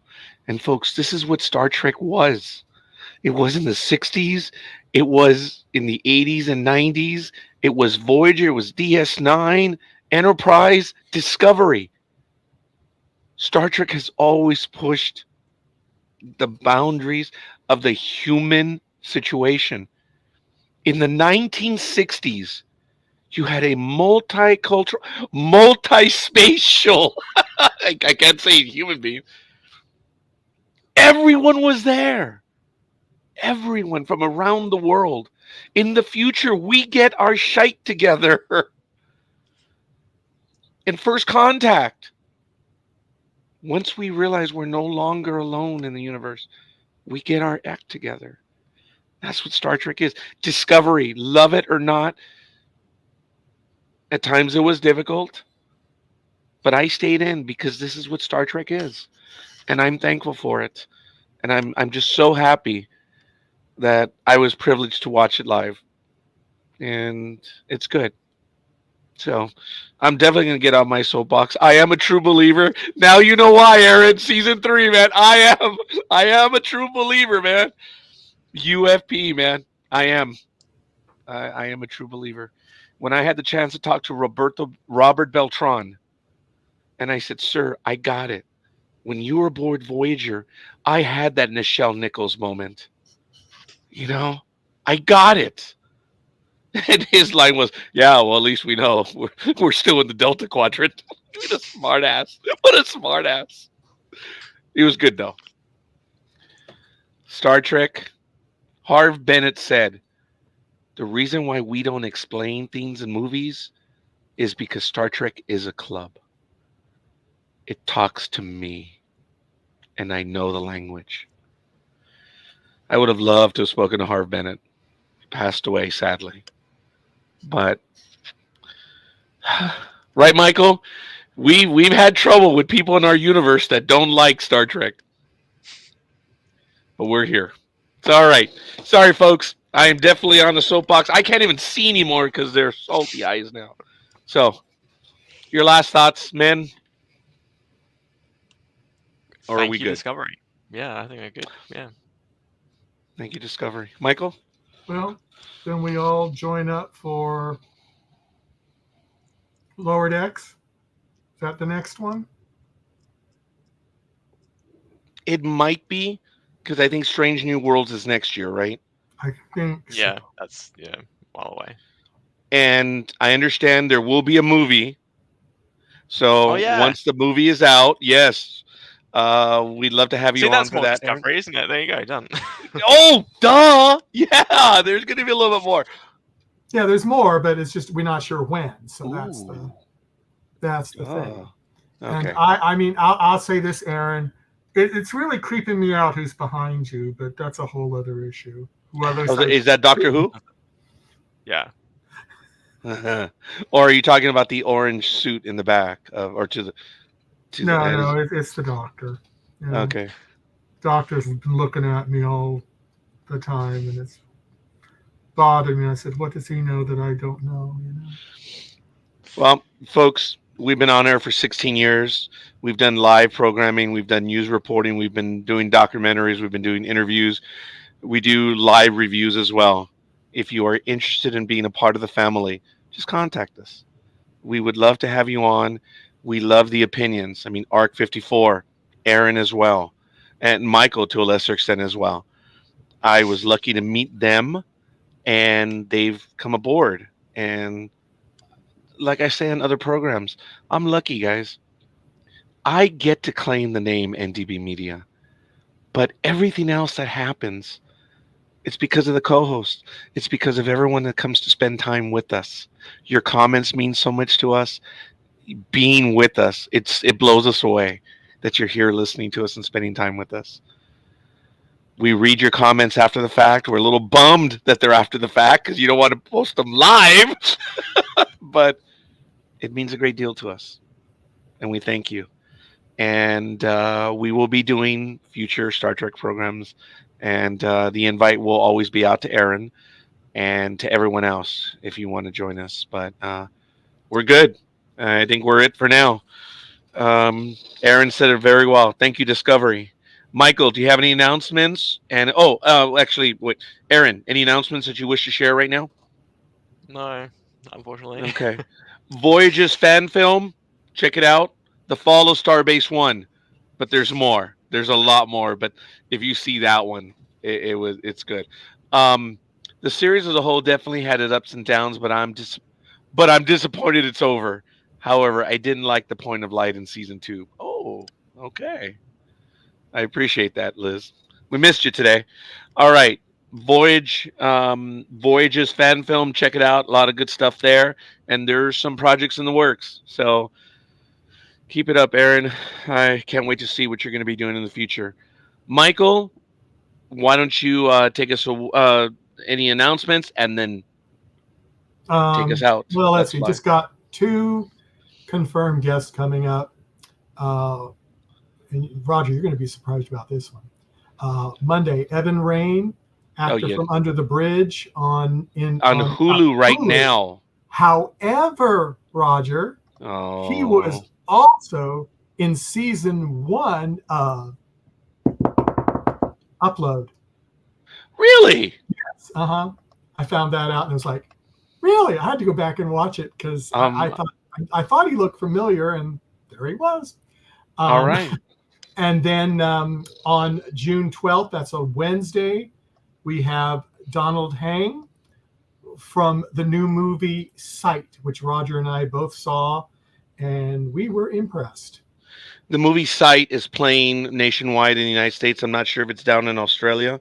And folks, this is what Star Trek was. It was in the 60s, it was in the 80s and 90s, it was Voyager, it was DS9, Enterprise, Discovery. Star Trek has always pushed the boundaries of the human situation. In the 1960s, you had a multicultural, multi-spatial, I can't say human being. Everyone was there. Everyone from around the world. In the future, we get our shite together. In First Contact, once we realize we're no longer alone in the universe, we get our act together. That's what Star Trek is. Discovery, love it or not, at times it was difficult, but I stayed in because this is what Star Trek is, and I'm thankful for it. And I'm just so happy that I was privileged to watch it live, and it's good. So I'm definitely gonna get on my soapbox. I am a true believer. Now you know why, Aaron. Season 3, man. I am a true believer, man. UFP, man. I am. I am a true believer. When I had the chance to talk to Robert Beltran, and I said, "Sir, I got it. When you were aboard Voyager, I had that Nichelle Nichols moment. You know, I got it." And his line was, "Yeah, well, at least we know we're still in the Delta Quadrant." What a smart ass! What a smart ass! It was good though. Star Trek. Harv Bennett said, "The reason why we don't explain things in movies is because Star Trek is a club. It talks to me, and I know the language." I would have loved to have spoken to Harv Bennett. He passed away, sadly. But right, Michael, we've had trouble with people in our universe that don't like Star Trek, but we're here. It's all right. Sorry, folks. I am definitely on the soapbox. I can't even see anymore because they're salty eyes now. So, your last thoughts, men, or are Thank we you, good? Discovery. Yeah, I think we're good. Yeah. Thank you, Discovery. Michael? Well, then we all join up for Lower Decks. Is that the next one? It might be because I think Strange New Worlds is next year, right? I think Yeah, so. that's well away. And I understand there will be a movie. Oh So yeah. once the movie is out, yes, we'd love to have See, you on that's for more that, Aaron. Discovery, isn't it? There you go, done. Oh, duh! Yeah, there's going to be a little bit more. Yeah, there's more, but it's just we're not sure when. So Ooh. that's the thing. Oh, And okay. I mean, I'll say this, Aaron. It's really creeping me out who's behind you, but that's a whole other issue. Whoever's Oh, is that Doctor Who? Yeah. Or are you talking about the orange suit in the back of, or to the No, as, no, it's the doctor. You know, okay. doctor's been looking at me all the time, and it's bothered me. I said, "What does he know that I don't know?" You know. Well, folks, we've been on air for 16 years. We've done live programming, we've done news reporting, we've been doing documentaries, we've been doing interviews. We do live reviews as well. If you are interested in being a part of the family, just contact us. We would love to have you on. We love the opinions. I mean, Arc 54, Aaron as well, and Michael to a lesser extent as well. I was lucky to meet them, and they've come aboard. And like I say on other programs, I'm lucky, guys. I get to claim the name NDB Media, but everything else that happens, it's because of the co-host. It's because of everyone that comes to spend time with us. Your comments mean so much to us. Being with us, it blows us away that you're here listening to us and spending time with us. We read your comments after the fact. We're a little bummed that they're after the fact because you don't want to post them live, but it means a great deal to us, and we thank you. And we will be doing future Star Trek programs, and the invite will always be out to Aaron and to everyone else if you want to join us. But we're good. I think we're it for now. Aaron said it very well. Thank you, Discovery. Michael, do you have any announcements? And actually, wait, Aaron, any announcements that you wish to share right now? No, unfortunately. Okay. Voyage's fan film, check it out. The Fall of Starbase One. But there's more. There's a lot more. But if you see that one, it's good. Um, the series as a whole definitely had its ups and downs, but I'm disappointed it's over. However, I didn't like the Point of Light in season two. Oh, okay. I appreciate that, Liz. We missed you today. All right. Voyage's fan film, check it out. A lot of good stuff there. And there's some projects in the works. So keep it up, Aaron. I can't wait to see what you're going to be doing in the future. Michael, why don't you take us any announcements and then take us out? Well, let's Let's see. fly. Just got two confirmed guests coming up. And Roger, you're going to be surprised about this one. Monday, Evan Rain, actor yeah. from Under the Bridge on Hulu right Hulu. now. However, Roger, he was also in season 1 of Upload. Really? Yes. I found that out and it was like, really? I had to go back and watch it because I thought he looked familiar, and there he was. All right. And then on June 12th, that's a Wednesday, we have Donald Hang from the new movie Sight, which Roger and I both saw, and we were impressed. The movie Sight is playing nationwide in the United States. I'm not sure if it's down in Australia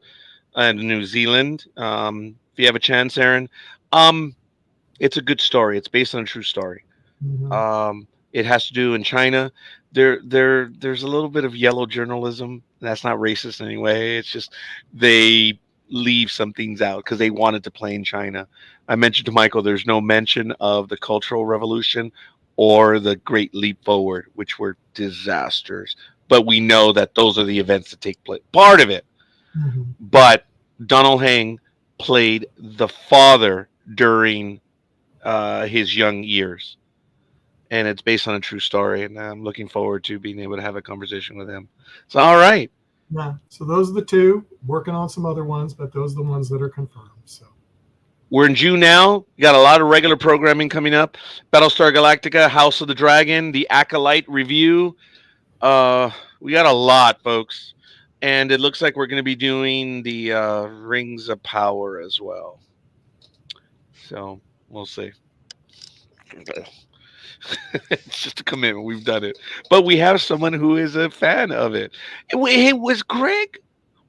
and New Zealand. If you have a chance, Aaron, it's a good story. It's based on a true story. Mhm. It has to do in China. There's a little bit of yellow journalism. That's not racist in any way. It's just they leave some things out because they wanted to play in China. I mentioned to Michael there's no mention of the Cultural Revolution or the Great Leap Forward, which were disasters. But we know that those are the events that take place. Part of it. Mhm. But Donald Hang played the father during his young years, and it's based on a true story. And I'm looking forward to being able to have a conversation with him. So, all right. Yeah. So those are the two. Working on some other ones, but those are the ones that are confirmed. So We're in June now. We got a lot of regular programming coming up. Battlestar Galactica, House of the Dragon, the Acolyte review. We got a lot, folks. And it looks like we're going to be doing the Rings of Power as well. So we'll see. It's just a commitment. We've done it. But we have someone who is a fan of it. Hey, was Greg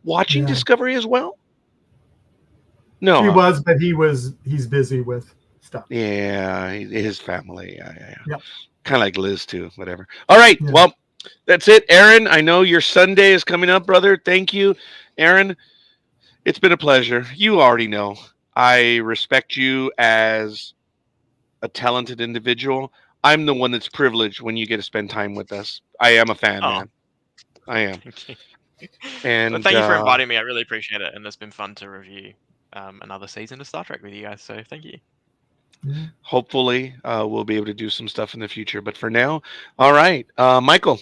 watching Yeah. Discovery as well? No. he was, but he's busy with stuff. Yeah, his family. Yeah. Yep. Kind of like Liz, too. Whatever. All right. Yeah. Well, that's it. Aaron, I know your Sunday is coming up, brother. Thank you. Aaron, it's been a pleasure. You already know. I respect you as a talented individual. I'm the one that's privileged when you get to spend time with us. I am a fan, Oh. man. I am. Thank you. And But thank you for inviting me. I really appreciate it, and it's been fun to review another season of Star Trek with you guys. So thank you. Yeah. hopefully we'll be able to do some stuff in the future. But for now, all right, Michael.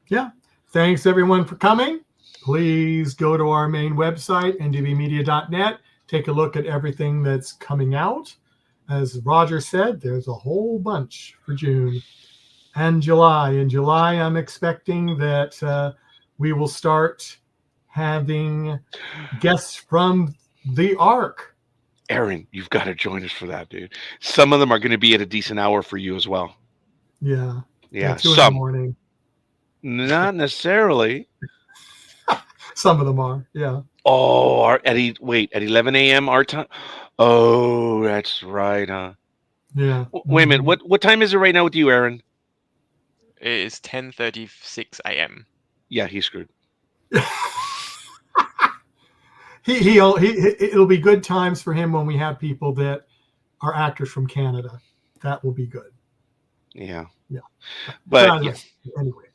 Yeah. Thanks everyone for coming. Please go to our main website, ndvmedia.net. Take a look at everything that's coming out. As Roger said, there's a whole bunch for June and July. In July, I'm expecting that we will start having guests from the Ark. Aaron, you've got to join us for that, dude. Some of them are going to be at a decent hour for you as well. Yeah. Yeah, 2 in the some. morning. Not necessarily. Some of them are. Yeah. Oh, at 11 a.m. our time. Oh, that's right, huh? Yeah. Wait a minute. What time is it right now with you, Aaron? It is 10:36 a.m. Yeah, he's screwed. It'll be good times for him when we have people that are actors from Canada. That will be good. Yeah. Yeah. But yeah. Anyway,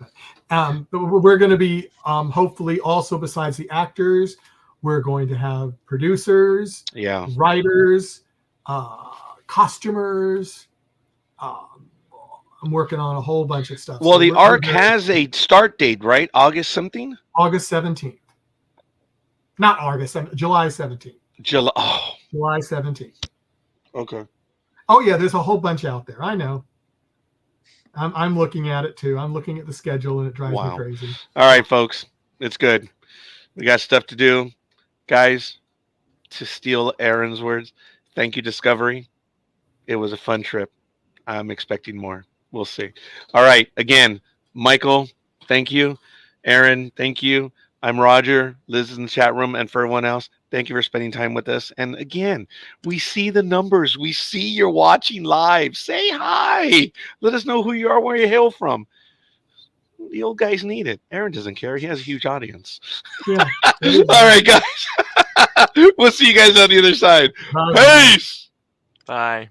but we're going to be hopefully also, besides the actors, we're going to have producers, Yeah. writers, costumers. I'm working on a whole bunch of stuff. Well, So the we're Ark very- has a start date, right? August something? August 17th. Not August, July 17th. July. Oh, July 17th. okay. Oh yeah, there's a whole bunch out there. I know. I'm looking at it too. I'm looking at the schedule and it drives me crazy. All right, folks. It's good. We got stuff to do. Guys, to steal Aaron's words, thank you, Discovery. It was a fun trip. I'm expecting more. We'll see. All right. Again, Michael, thank you. Aaron, thank you. I'm Roger. Liz is in the chat room. And for everyone else, thank you for spending time with us. And again, we see the numbers. We see you're watching live. Say hi. Let us know who you are, where you hail from. The old guys need it. Aaron doesn't care. He has a huge audience. Yeah. All right, guys. We'll see you guys on the other side. Bye. Peace. Bye.